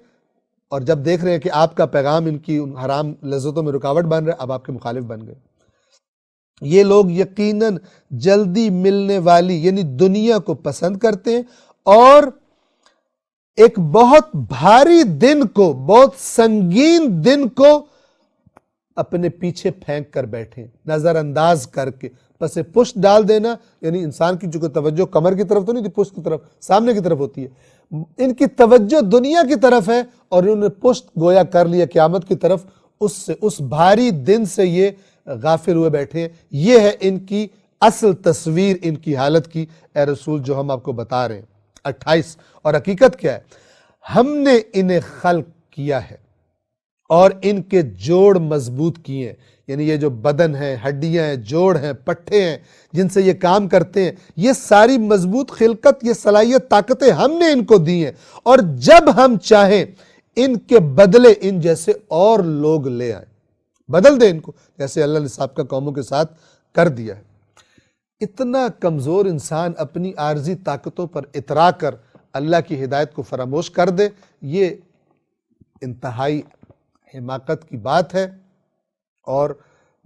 اور جب دیکھ رہے ہیں کہ آپ کا پیغام ان کی حرام لذتوں میں رکاوٹ بن رہا ہے، اب آپ کے مخالف بن گئے۔ یہ لوگ یقیناً جلدی ملنے والی یعنی دنیا کو پسند کرتے ہیں اور ایک بہت بھاری دن کو، بہت سنگین دن کو اپنے پیچھے پھینک کر بیٹھے، نظر انداز کر کے، پس پشت ڈال دینا، یعنی انسان کی چونکہ توجہ کمر کی طرف تو نہیں تھی، پشت کی طرف، سامنے کی طرف ہوتی ہے، ان کی توجہ دنیا کی طرف ہے اور انہوں نے پشت گویا کر لیا قیامت کی طرف، اس بھاری دن سے یہ غافل ہوئے بیٹھے ہیں۔ یہ ہے ان کی اصل تصویر ان کی حالت کی، اے رسول، جو ہم آپ کو بتا رہے ہیں۔ 28 اور حقیقت کیا ہے؟ ہم نے انہیں خلق کیا ہے اور ان کے جوڑ مضبوط کیے ہیں، یعنی یہ جو بدن ہیں، ہڈیاں ہیں، جوڑ ہیں، پٹھے ہیں جن سے یہ کام کرتے ہیں، یہ ساری مضبوط خلقت، یہ صلاحیت، طاقتیں ہم نے ان کو دی ہیں، اور جب ہم چاہیں ان کے بدلے ان جیسے اور لوگ لے آئیں، بدل دیں ان کو، جیسے اللہ نے سابقہ قوموں کے ساتھ کر دیا ہے۔ اتنا کمزور انسان اپنی عارضی طاقتوں پر اترا کر اللہ کی ہدایت کو فراموش کر دے، یہ انتہائی حماقت کی بات ہے، اور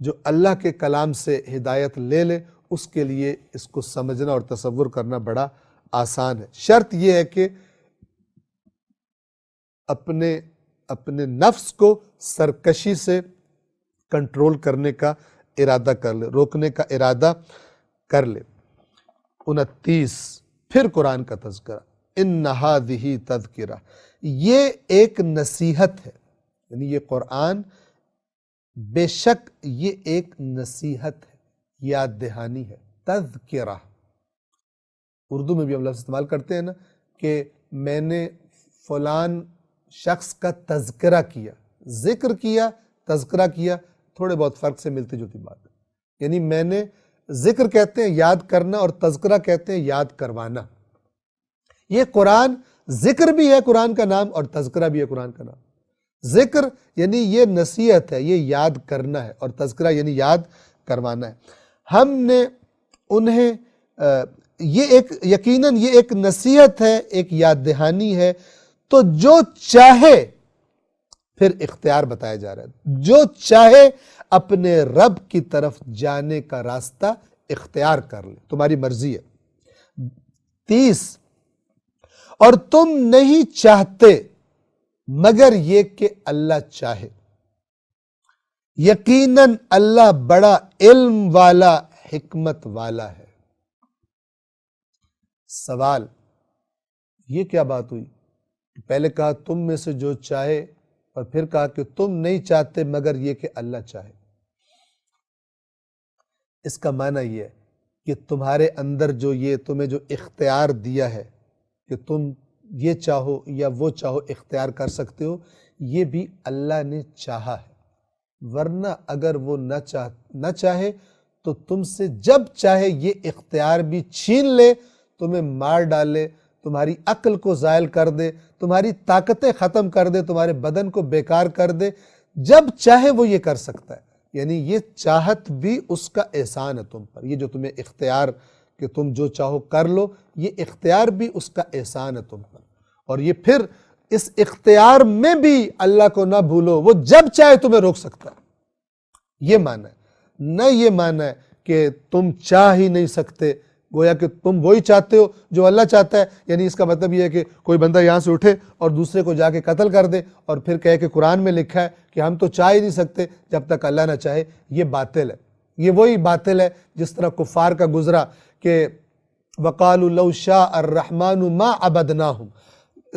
جو اللہ کے کلام سے ہدایت لے لے اس کے لیے اس کو سمجھنا اور تصور کرنا بڑا آسان ہے۔ شرط یہ ہے کہ اپنے نفس کو سرکشی سے کنٹرول کرنے کا ارادہ کر لے، روکنے کا ارادہ کر لے۔ 29 پھر قرآن کا تذکرہ، ان ھذہ تذکرہ، یہ ایک نصیحت ہے، یعنی یہ قرآن بے شک یہ ایک نصیحت ہے، یاد دہانی ہے۔ تذکرہ، اردو میں بھی ہم لفظ استعمال کرتے ہیں نا کہ میں نے فلان شخص کا تذکرہ کیا، ذکر کیا، تذکرہ کیا، تھوڑے بہت فرق سے ملتی جلتی بات ہے، یعنی میں نے ذکر کہتے ہیں یاد کرنا اور تذکرہ کہتے ہیں یاد کروانا۔ یہ قرآن ذکر بھی ہے قرآن کا نام، اور تذکرہ بھی ہے قرآن کا نام۔ ذکر یعنی یہ نصیحت ہے، یہ یاد کرنا ہے، اور تذکرہ یعنی یاد کروانا ہے۔ ہم نے انہیں یقیناً یہ ایک نصیحت ہے، ایک یاد دہانی ہے، تو جو چاہے، پھر اختیار بتایا جا رہا ہے، جو چاہے اپنے رب کی طرف جانے کا راستہ اختیار کر لے، تمہاری مرضی ہے۔ 30 اور تم نہیں چاہتے مگر یہ کہ اللہ چاہے، یقیناً اللہ بڑا علم والا، حکمت والا ہے۔ سوال، یہ کیا بات ہوئی؟ پہلے کہا تم میں سے جو چاہے، اور پھر کہا کہ تم نہیں چاہتے مگر یہ کہ اللہ چاہے۔ اس کا معنی یہ ہے کہ تمہارے اندر تمہیں جو اختیار دیا ہے کہ تم یہ چاہو یا وہ چاہو اختیار کر سکتے ہو، یہ بھی اللہ نے چاہا ہے، ورنہ اگر وہ نہ چاہے تو تم سے جب چاہے یہ اختیار بھی چھین لے، تمہیں مار ڈالے، تمہاری عقل کو زائل کر دے، تمہاری طاقتیں ختم کر دے، تمہارے بدن کو بیکار کر دے، جب چاہے وہ یہ کر سکتا ہے۔ یعنی یہ چاہت بھی اس کا احسان ہے تم پر، یہ جو تمہیں اختیار کہ تم جو چاہو کر لو، یہ اختیار بھی اس کا احسان ہے تم پر۔ اور یہ پھر اس اختیار میں بھی اللہ کو نہ بھولو، وہ جب چاہے تمہیں روک سکتا ہے، یہ معنی ہے، نہ یہ معنی ہے کہ تم چاہ ہی نہیں سکتے، گویا کہ تم وہی چاہتے ہو جو اللہ چاہتا ہے۔ یعنی اس کا مطلب یہ ہے کہ کوئی بندہ یہاں سے اٹھے اور دوسرے کو جا کے قتل کر دے، اور پھر کہے کہ قرآن میں لکھا ہے کہ ہم تو چاہ ہی نہیں سکتے جب تک اللہ نہ چاہے۔ یہ باطل ہے، یہ وہی باطل ہے جس طرح کفار کا گزرا کہ وَقَالُوا لَوْ شَاءَ الرَّحْمَنُ مَا عَبَدْنَاهُمْ،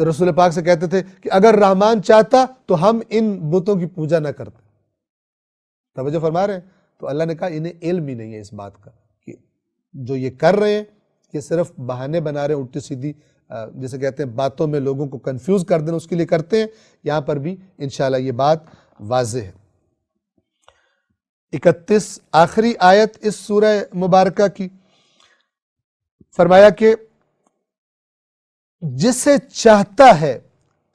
رسول پاک سے کہتے تھے کہ اگر رحمان چاہتا تو ہم ان بتوں کی پوجا نہ کرتے۔ توجہ فرما رہے ہیں؟ تو اللہ نے کہا انہیں علم ہی نہیں ہے اس بات کا کہ جو یہ کر رہے ہیں یہ صرف بہانے بنا رہے ہیں، الٹی سیدھی جیسے کہتے ہیں باتوں میں لوگوں کو کنفیوز کر دینا، اس کے لیے کرتے ہیں۔ یہاں پر بھی انشاءاللہ یہ بات واضح ہے۔ 31 آخری آیت اس سورہ مبارکہ کی، فرمایا کہ جسے چاہتا ہے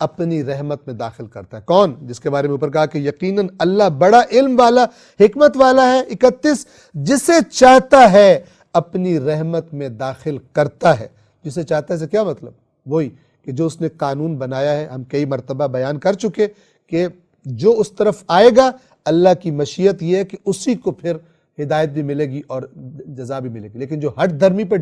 اپنی رحمت میں داخل کرتا ہے۔ کون؟ جس کے بارے میں اوپر کہا کہ یقیناً اللہ بڑا علم والا، حکمت والا ہے۔ 31 جسے چاہتا ہے اپنی رحمت میں داخل کرتا ہے۔ جسے چاہتا ہے سے کیا مطلب؟ وہی کہ جو اس نے قانون بنایا ہے، ہم کئی مرتبہ بیان کر چکے کہ جو اس طرف آئے گا، اللہ کی مشیت یہ ہے کہ اسی کو پھر ہدایت بھی ملے گی اور جزا بھی ملے گی، لیکن جو ہٹ دھرمی پہ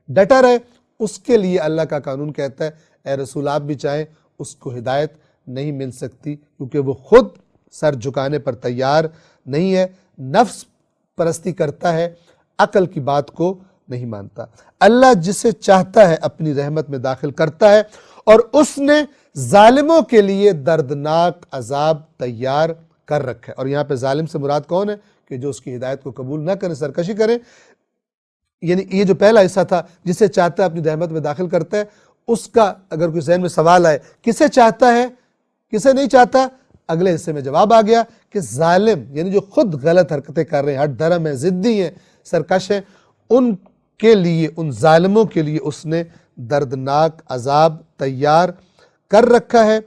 ڈٹا رہے اس کے لیے اللہ کا قانون کہتا ہے اے رسول آپ بھی چاہیں اس کو ہدایت نہیں مل سکتی، کیونکہ وہ خود سر جھکانے پر تیار نہیں ہے، نفس پرستی کرتا ہے، عقل کی بات کو نہیں مانتا۔ اللہ جسے چاہتا ہے اپنی رحمت میں داخل کرتا ہے، اور اس نے ظالموں کے لیے دردناک عذاب تیار کر رکھا ہے۔ اور یہاں پہ ظالم سے مراد کون ہے؟ کہ جو اس کی ہدایت کو قبول نہ کریں، سرکشی کریں۔ یعنی یہ جو پہلا حصہ تھا جسے چاہتا ہے اپنی رحمت میں داخل کرتا ہے، اس کا اگر کوئی ذہن میں سوال آئے کسے چاہتا ہے کسے نہیں چاہتا، اگلے حصے میں جواب آ گیا کہ ظالم یعنی جو خود غلط حرکتیں کر رہے ہیں، ہٹ دھرم ہیں، ضدی ہیں، سرکش ہیں، ان کے لیے، ان ظالموں کے لیے اس نے دردناک عذاب تیار کر رکھا ہے۔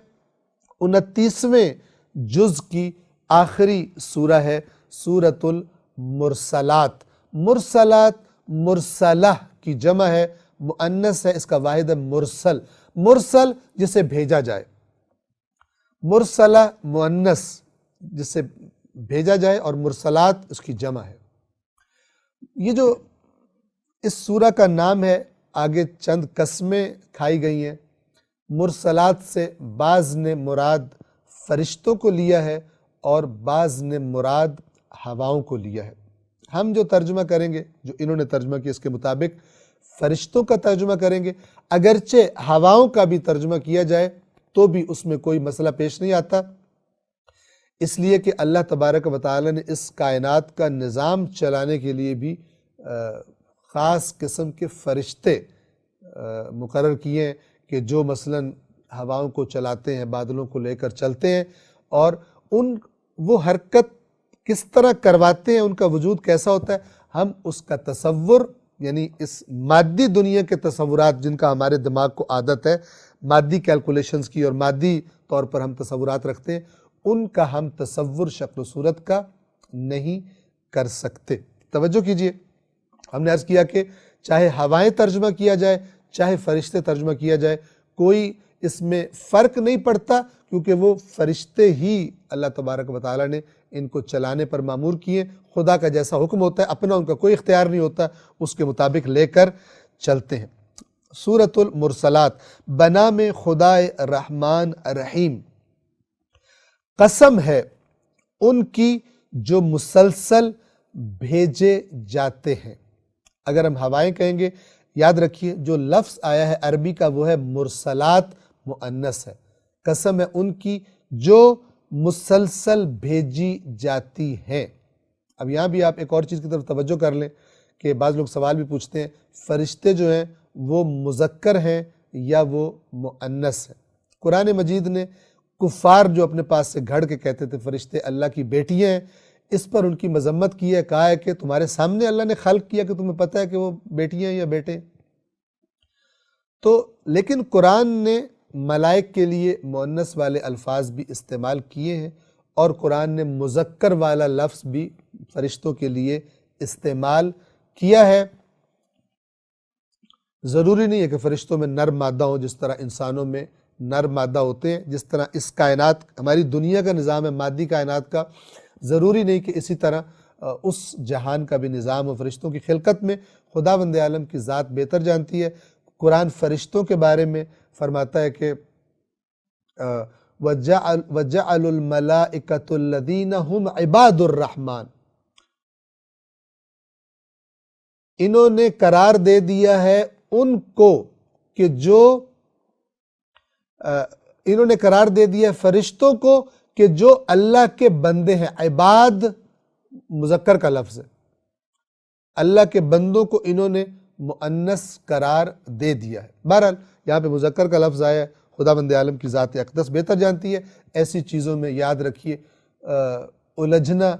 29ویں جز کی آخری سورہ ہے سورۃ المرسلات۔ مرسلات مرسلہ کی جمع ہے، مؤنث ہے، اس کا واحد ہے مرسل۔ مرسل جسے بھیجا جائے، مرسلہ مؤنث جسے بھیجا جائے، اور مرسلات اس کی جمع ہے۔ یہ جو اس سورہ کا نام ہے، آگے چند قسمیں کھائی گئی ہیں۔ مرسلات سے بعض نے مراد فرشتوں کو لیا ہے اور بعض نے مراد ہواؤں کو لیا ہے۔ ہم جو ترجمہ کریں گے، جو انہوں نے ترجمہ کیا، اس کے مطابق فرشتوں کا ترجمہ کریں گے۔ اگرچہ ہواؤں کا بھی ترجمہ کیا جائے تو بھی اس میں کوئی مسئلہ پیش نہیں آتا، اس لیے کہ اللہ تبارک و تعالی نے اس کائنات کا نظام چلانے کے لیے بھی خاص قسم کے فرشتے مقرر کیے ہیں کہ جو مثلاً ہواؤں کو چلاتے ہیں، بادلوں کو لے کر چلتے ہیں، اور وہ حرکت کس طرح کرواتے ہیں، ان کا وجود کیسا ہوتا ہے، ہم اس کا تصور، یعنی اس مادی دنیا کے تصورات جن کا ہمارے دماغ کو عادت ہے، مادی کیلکولیشنز کی، اور مادی طور پر ہم تصورات رکھتے ہیں، ان کا ہم تصور شکل و صورت کا نہیں کر سکتے۔ توجہ کیجئے، ہم نے عرض کیا کہ چاہے ہوائیں ترجمہ کیا جائے، چاہے فرشتے ترجمہ کیا جائے، کوئی اس میں فرق نہیں پڑتا، کیونکہ وہ فرشتے ہی اللہ تبارک و تعالی نے ان کو چلانے پر مامور کیے۔ خدا کا جیسا حکم ہوتا ہے، اپنا ان کا کوئی اختیار نہیں ہوتا، اس کے مطابق لے کر چلتے ہیں۔ سورۃ المرسلات، بنام خدائے رحمان رحیم، قسم ہے ان کی جو مسلسل بھیجے جاتے ہیں۔ اگر ہم ہوائیں کہیں گے، یاد رکھیے جو لفظ آیا ہے عربی کا وہ ہے مرسلات، مؤنث ہے۔ قسم ہے ان کی جو مسلسل بھیجی جاتی ہیں۔ اب یہاں بھی آپ ایک اور چیز کی طرف توجہ کر لیں کہ بعض لوگ سوال بھی پوچھتے ہیں، فرشتے جو ہیں وہ مذکر ہیں یا وہ مؤنث ہیں؟ قرآن مجید نے کفار جو اپنے پاس سے گھڑ کے کہتے تھے فرشتے اللہ کی بیٹیاں ہیں، اس پر ان کی مذمت کی ہے، کہا ہے کہ تمہارے سامنے اللہ نے خلق کیا کہ تمہیں پتہ ہے کہ وہ بیٹیاں ہیں یا بیٹے۔ تو لیکن قرآن نے ملائک کے لیے مؤنث والے الفاظ بھی استعمال کیے ہیں، اور قرآن نے مذکر والا لفظ بھی فرشتوں کے لیے استعمال کیا ہے۔ ضروری نہیں ہے کہ فرشتوں میں نر مادہ ہو جس طرح انسانوں میں نر مادہ ہوتے ہیں، جس طرح اس کائنات، ہماری دنیا کا نظام ہے مادی کائنات کا، ضروری نہیں کہ اسی طرح اس جہان کا بھی نظام ہو۔ فرشتوں کی خلقت میں خداوند عالم کی ذات بہتر جانتی ہے۔ قرآن فرشتوں کے بارے میں فرماتا ہے کہ وَجَعَلُوا الْمَلَائِكَةُ الَّذِينَ هُمْ عِبَادُ الرَّحْمَنِ، انہوں نے قرار دے دیا ہے ان کو کہ جو انہوں نے قرار دے دیا ہے فرشتوں کو کہ جو اللہ کے بندے ہیں۔ عباد مذکر کا لفظ ہے، اللہ کے بندوں کو انہوں نے مؤنث قرار دے دیا ہے۔ بہرحال یہاں پہ مذکر کا لفظ آیا ہے، خداوند عالم کی ذات اقدس بہتر جانتی ہے۔ ایسی چیزوں میں یاد رکھیے الجھنا،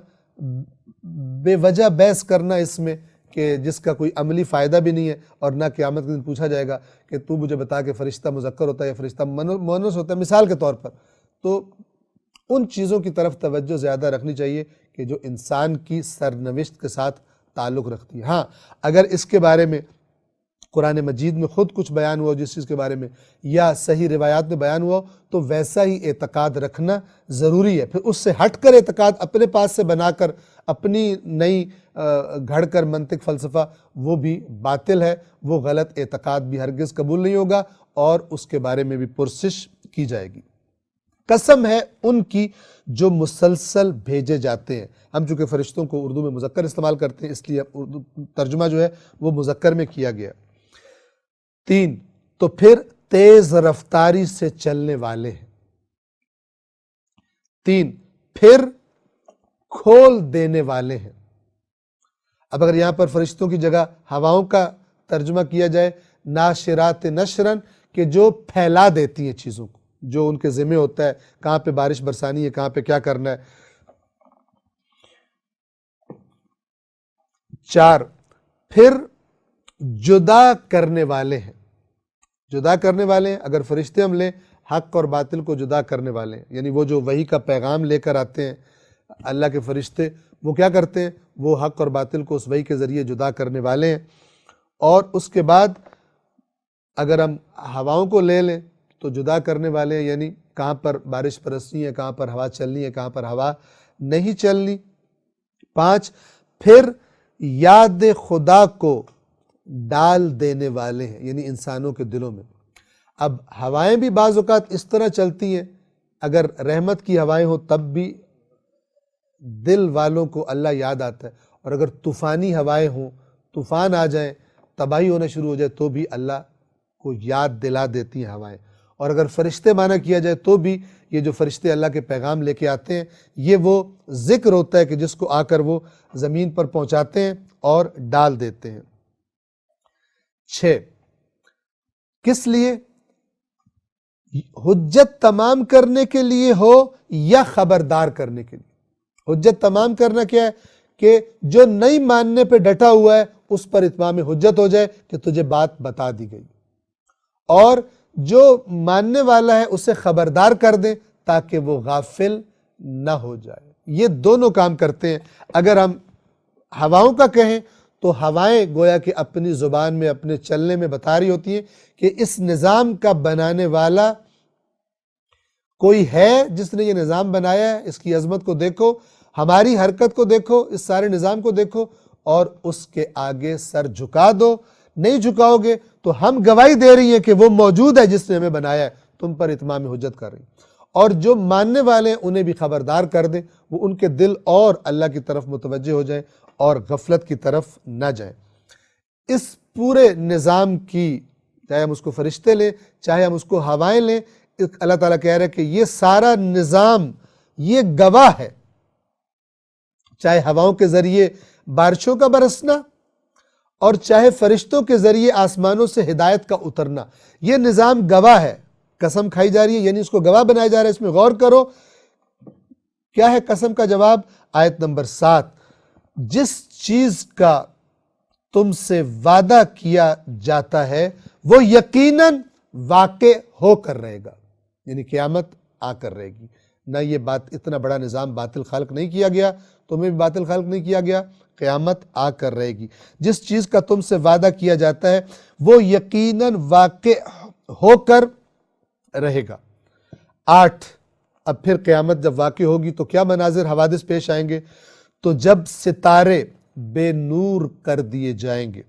بے وجہ بحث کرنا اس میں کہ جس کا کوئی عملی فائدہ بھی نہیں ہے، اور نہ قیامت کے دن پوچھا جائے گا کہ تو مجھے بتا کہ فرشتہ مذکر ہوتا ہے یا فرشتہ مؤنث ہوتا ہے، مثال کے طور پر۔ تو ان چیزوں کی طرف توجہ زیادہ رکھنی چاہیے کہ جو انسان کی سرنوشت کے ساتھ تعلق رکھتی ہے۔ ہاں، اگر اس کے بارے میں قرآن مجید میں خود کچھ بیان ہوا جس چیز کے بارے میں، یا صحیح روایات میں بیان ہوا، تو ویسا ہی اعتقاد رکھنا ضروری ہے۔ پھر اس سے ہٹ کر اعتقاد اپنے پاس سے بنا کر، اپنی نئی گھڑ کر منطق فلسفہ، وہ بھی باطل ہے، وہ غلط اعتقاد بھی ہرگز قبول نہیں ہوگا، اور اس کے بارے میں بھی پرسش کی جائے گی۔ قسم ہے ان کی جو مسلسل بھیجے جاتے ہیں۔ ہم چونکہ فرشتوں کو اردو میں مذکر استعمال کرتے ہیں، اس لیے اردو ترجمہ جو ہے وہ مذکر میں کیا گیا۔ 3، تو پھر تیز رفتاری سے چلنے والے ہیں۔ 3، پھر کھول دینے والے ہیں۔ اب اگر یہاں پر فرشتوں کی جگہ ہواؤں کا ترجمہ کیا جائے، ناشرات نشرن، کہ جو پھیلا دیتی ہیں چیزوں کو، جو ان کے ذمہ ہوتا ہے، کہاں پہ بارش برسانی ہے، کہاں پہ کیا کرنا ہے۔ 4 پھر جدا کرنے والے ہیں، جدا کرنے والے ہیں۔ اگر فرشتے ہم لیں، حق اور باطل کو جدا کرنے والے ہیں، یعنی وہ جو وحی کا پیغام لے کر آتے ہیں اللہ کے فرشتے، وہ کیا کرتے ہیں؟ وہ حق اور باطل کو اس وحی کے ذریعے جدا کرنے والے ہیں۔ اور اس کے بعد اگر ہم ہواؤں کو لے لیں تو جدا کرنے والے ہیں، یعنی کہاں پر بارش برسنی ہے، کہاں پر ہوا چلنی ہے، کہاں پر ہوا نہیں چلنی۔ 5 پھر یاد خدا کو ڈال دینے والے ہیں، یعنی انسانوں کے دلوں میں۔ اب ہوائیں بھی بعض اوقات اس طرح چلتی ہیں، اگر رحمت کی ہوائیں ہوں تب بھی دل والوں کو اللہ یاد آتا ہے، اور اگر طوفانی ہوائیں ہوں، طوفان آ جائیں، تباہی ہونا شروع ہو جائے، تو بھی اللہ کو یاد دلا دیتی ہیں ہوائیں۔ اور اگر فرشتے معنی کیا جائے تو بھی یہ جو فرشتے اللہ کے پیغام لے کے آتے ہیں، یہ وہ ذکر ہوتا ہے کہ جس کو آ کر وہ زمین پر پہنچاتے ہیں اور ڈال دیتے ہیں۔ 6 کس لیے؟ حجت تمام کرنے کے لیے ہو یا خبردار کرنے کے لیے۔ حجت تمام کرنا کیا ہے؟ کہ جو نہیں ماننے پہ ڈٹا ہوا ہے اس پر اتمام حجت ہو جائے کہ تجھے بات بتا دی گئی، اور جو ماننے والا ہے اسے خبردار کر دیں تاکہ وہ غافل نہ ہو جائے۔ یہ دونوں کام کرتے ہیں۔ اگر ہم ہواؤں کا کہیں تو ہوائیں گویا کہ اپنی زبان میں، اپنے چلنے میں بتا رہی ہوتی ہیں کہ اس نظام کا بنانے والا کوئی ہے جس نے یہ نظام بنایا ہے، اس کی عظمت کو دیکھو، ہماری حرکت کو دیکھو، اس سارے نظام کو دیکھو، اور اس کے آگے سر جھکا دو۔ نہیں جھکاؤ گے تو ہم گواہی دے رہی ہیں کہ وہ موجود ہے جس نے ہمیں بنایا ہے، تم پر اتمام حجت کر رہی ہیں۔ اور جو ماننے والے ہیں انہیں بھی خبردار کر دیں، وہ ان کے دل اور اللہ کی طرف متوجہ ہو جائیں اور غفلت کی طرف نہ جائیں۔ اس پورے نظام کی، چاہے ہم اس کو فرشتے لیں، چاہے ہم اس کو ہوائیں لیں، اللہ تعالیٰ کہہ رہے ہیں کہ یہ سارا نظام یہ گواہ ہے، چاہے ہواؤں کے ذریعے بارشوں کا برسنا اور چاہے فرشتوں کے ذریعے آسمانوں سے ہدایت کا اترنا، یہ نظام گواہ ہے۔ قسم کھائی جا رہی ہے، یعنی اس کو گواہ بنایا جا رہا ہے۔ اس میں غور کرو، کیا ہے قسم کا جواب؟ آیت نمبر 7، جس چیز کا تم سے وعدہ کیا جاتا ہے وہ یقیناً واقع ہو کر رہے گا، یعنی قیامت آ کر رہے گی۔ نہ یہ بات، اتنا بڑا نظام باطل خلق نہیں کیا گیا، تمہیں بھی باطل خلق نہیں کیا گیا، قیامت آ کر رہے گی۔ جس چیز کا تم سے وعدہ کیا جاتا ہے وہ یقیناً واقع ہو کر رہے گا۔ 8 اب پھر قیامت جب واقع ہوگی تو کیا مناظر حوادث پیش آئیں گے؟ تو جب ستارے بے نور کر دیے جائیں گے،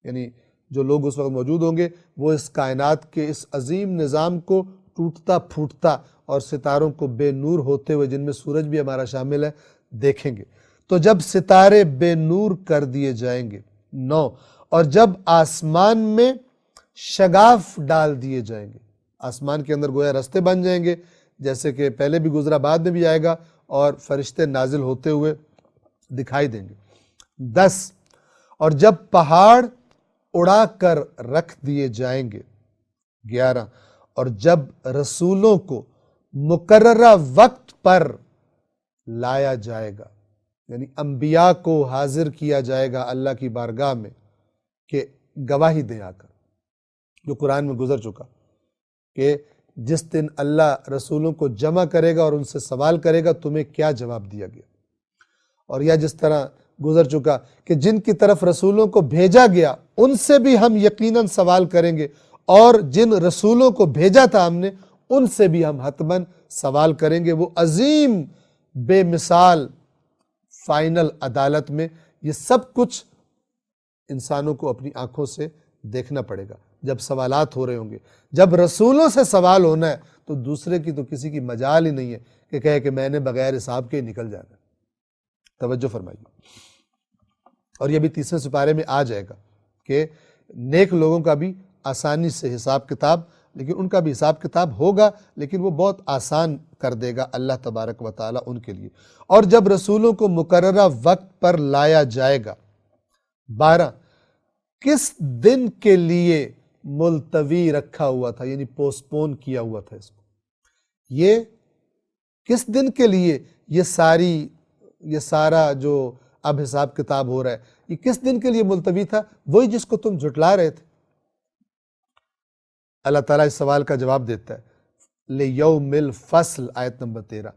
یعنی جو لوگ اس وقت موجود ہوں گے وہ اس کائنات کے اس عظیم نظام کو ٹوٹتا پھوٹتا اور ستاروں کو بے نور ہوتے ہوئے، جن میں سورج بھی ہمارا شامل ہے، دیکھیں گے۔ تو جب ستارے بے نور کر دیے جائیں گے۔ 9 اور جب آسمان میں شگاف ڈال دیے جائیں گے، آسمان کے اندر گویا رستے بن جائیں گے، جیسے کہ پہلے بھی گزرا، بعد میں بھی آئے گا، اور فرشتے نازل ہوتے ہوئے دکھائی دیں گے۔ 10 اور جب پہاڑ اڑا کر رکھ دیے جائیں گے۔ 11 اور جب رسولوں کو مقررہ وقت پر لایا جائے گا، یعنی انبیاء کو حاضر کیا جائے گا اللہ کی بارگاہ میں کہ گواہی دیں آ کر، جو قرآن میں گزر چکا کہ جس دن اللہ رسولوں کو جمع کرے گا اور ان سے سوال کرے گا تمہیں کیا جواب دیا گیا، اور یا جس طرح گزر چکا کہ جن کی طرف رسولوں کو بھیجا گیا ان سے بھی ہم یقیناً سوال کریں گے، اور جن رسولوں کو بھیجا تھا ہم نے ان سے بھی ہم حتماً سوال کریں گے۔ وہ عظیم بے مثال فائنل عدالت میں یہ سب کچھ انسانوں کو اپنی آنکھوں سے دیکھنا پڑے گا جب سوالات ہو رہے ہوں گے۔ جب رسولوں سے سوال ہونا ہے تو دوسرے کی تو کسی کی مجال ہی نہیں ہے کہ کہے کہ میں نے بغیر حساب کے نکل جانا ہے۔ توجہ فرمائیے، اور یہ بھی 30ویں سپارے میں آ جائے گا کہ نیک لوگوں کا بھی آسانی سے حساب کتاب، لیکن ان کا بھی حساب کتاب ہوگا، لیکن وہ بہت آسان کر دے گا اللہ تبارک و تعالیٰ ان کے لیے۔ اور جب رسولوں کو مقررہ وقت پر لایا جائے گا۔ 12 کس دن کے لیے ملتوی رکھا ہوا تھا، یعنی پوسٹ پون کیا ہوا تھا اس کو، یہ کس دن کے لیے یہ سارا جو اب حساب کتاب ہو رہا ہے، یہ کس دن کے لیے ملتوی تھا؟ وہی جس کو تم جھٹلا رہے تھے۔ اللہ تعالیٰ اس سوال کا جواب دیتا ہے، لِیَوْمِ الْفَصْل، آیت نمبر 13،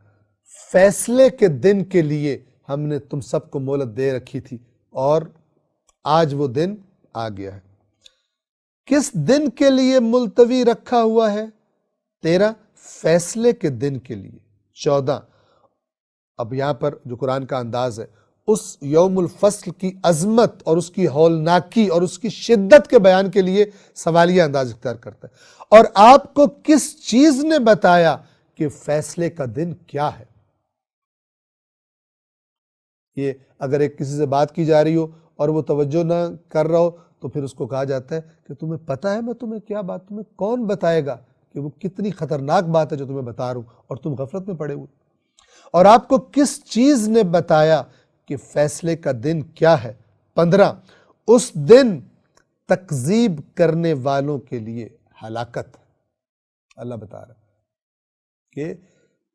فیصلے کے دن کے لیے ہم نے تم سب کو مہلت دے رکھی تھی اور آج وہ دن آ گیا ہے۔ کس دن کے لیے ملتوی رکھا ہوا ہے؟ 13 فیصلے کے دن کے لیے۔ 14 اب یہاں پر جو قرآن کا انداز ہے، اس یوم الفصل کی عظمت اور اس کی ہولناکی اور اس کی شدت کے بیان کے لیے سوالیہ انداز اختیار کرتا ہے۔ اور آپ کو کس چیز نے بتایا کہ فیصلے کا دن کیا ہے؟ یہ اگر ایک کسی سے بات کی جا رہی ہو اور وہ توجہ نہ کر رہا ہو تو پھر اس کو کہا جاتا ہے کہ تمہیں پتہ ہے میں تمہیں کیا بات، تمہیں کون بتائے گا کہ وہ کتنی خطرناک بات ہے جو تمہیں بتا رہا ہوں اور تم غفلت میں پڑے ہوئے۔ اور آپ کو کس چیز نے بتایا کہ فیصلے کا دن کیا ہے؟ 15 اس دن تکذیب کرنے والوں کے لیے ہلاکت۔ اللہ بتا رہا ہے کہ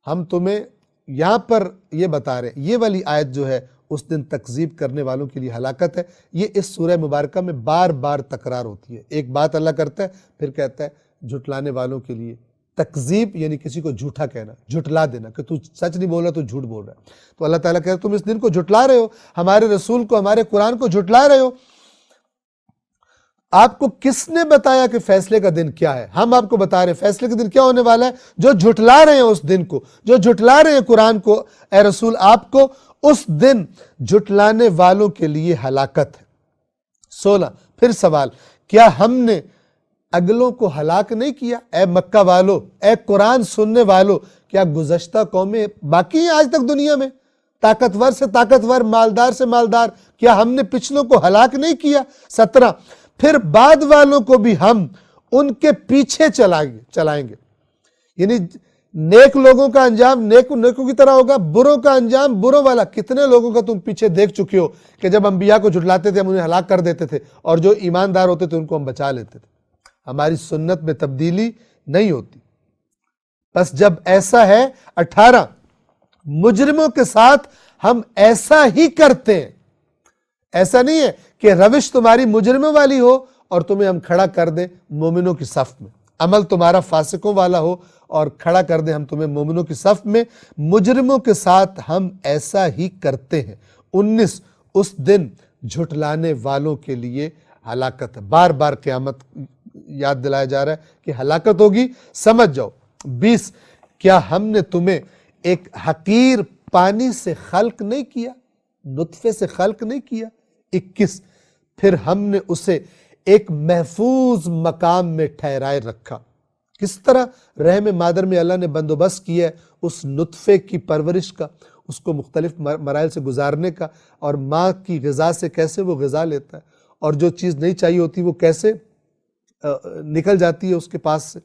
ہم تمہیں یہاں پر یہ بتا رہے ہیں، یہ والی آیت جو ہے اس دن تکذیب کرنے والوں کے لیے ہلاکت ہے، یہ اس سورہ مبارکہ میں بار بار تکرار ہوتی ہے۔ ایک بات اللہ کرتا ہے پھر کہتا ہے جھٹلانے والوں کے لیے تکذیب، یعنی کسی کو جھوٹا کہنا، جھٹلا دینا کہ تو سچ نہیں بول رہا، تو جھوٹ بول رہا ہے۔ تو اللہ تعالیٰ کہتا ہے تم اس دن کو جھٹلا رہے ہو، ہمارے رسول کو، ہمارے قرآن کو جھٹلا رہے ہو۔ آپ کو کس نے بتایا کہ فیصلے کا دن کیا ہے؟ ہم آپ کو بتا رہے ہیں فیصلے کا دن کیا ہونے والا ہے۔ جو جھٹلا رہے ہیں اس دن کو، جو جھٹلا رہے ہیں قرآن کو، اے رسول آپ کو، اس دن جھٹلانے والوں کے لیے ہلاکت ہے۔ 16 پھر سوال، کیا ہم نے اگلوں کو ہلاک نہیں کیا؟ اے مکہ والو، اے قرآن سننے والو، کیا گزشتہ قومیں باقی ہیں آج تک دنیا میں؟ طاقتور سے طاقتور، مالدار سے مالدار، کیا ہم نے پچھلوں کو ہلاک نہیں کیا؟ 17 پھر بعد والوں کو بھی ہم ان کے پیچھے چلائیں گے، یعنی نیک لوگوں کا انجام نیکوں کی طرح ہوگا، بروں کا انجام بروں والا۔ کتنے لوگوں کا تم پیچھے دیکھ چکے ہو کہ جب انبیاء کو جھٹلاتے تھے ہم انہیں ہلاک کر دیتے تھے، اور جو ایماندار ہوتے تھے ان کو ہم بچا لیتے تھے۔ ہماری سنت میں تبدیلی نہیں ہوتی۔ بس جب ایسا ہے، 18 مجرموں کے ساتھ ہم ایسا ہی کرتے ہیں۔ ایسا نہیں ہے کہ روش تمہاری مجرموں والی ہو اور تمہیں ہم کھڑا کر دیں مومنوں کی صف میں، عمل تمہارا فاسقوں والا ہو اور کھڑا کر دیں ہم تمہیں مومنوں کی صف میں۔ مجرموں کے ساتھ ہم ایسا ہی کرتے ہیں۔ 19 اس دن جھٹلانے والوں کے لیے ہلاکت ہے۔ بار بار قیامت یاد دلایا جا رہا ہے کہ ہلاکت ہوگی، سمجھ جاؤ۔ 20 کیا ہم نے تمہیں ایک حقیر پانی سے خلق نہیں کیا، نطفے سے خلق نہیں کیا؟ 21 پھر ہم نے اسے ایک محفوظ مقام میں ٹھہرائے رکھا۔ کس طرح رحم مادر میں اللہ نے بندوبست کیا ہے اس نطفے کی پرورش کا، اس کو مختلف مراحل سے گزارنے کا، اور ماں کی غذا سے کیسے وہ غذا لیتا ہے، اور جو چیز نہیں چاہیے ہوتی وہ کیسے نکل جاتی ہے اس کے پاس سے۔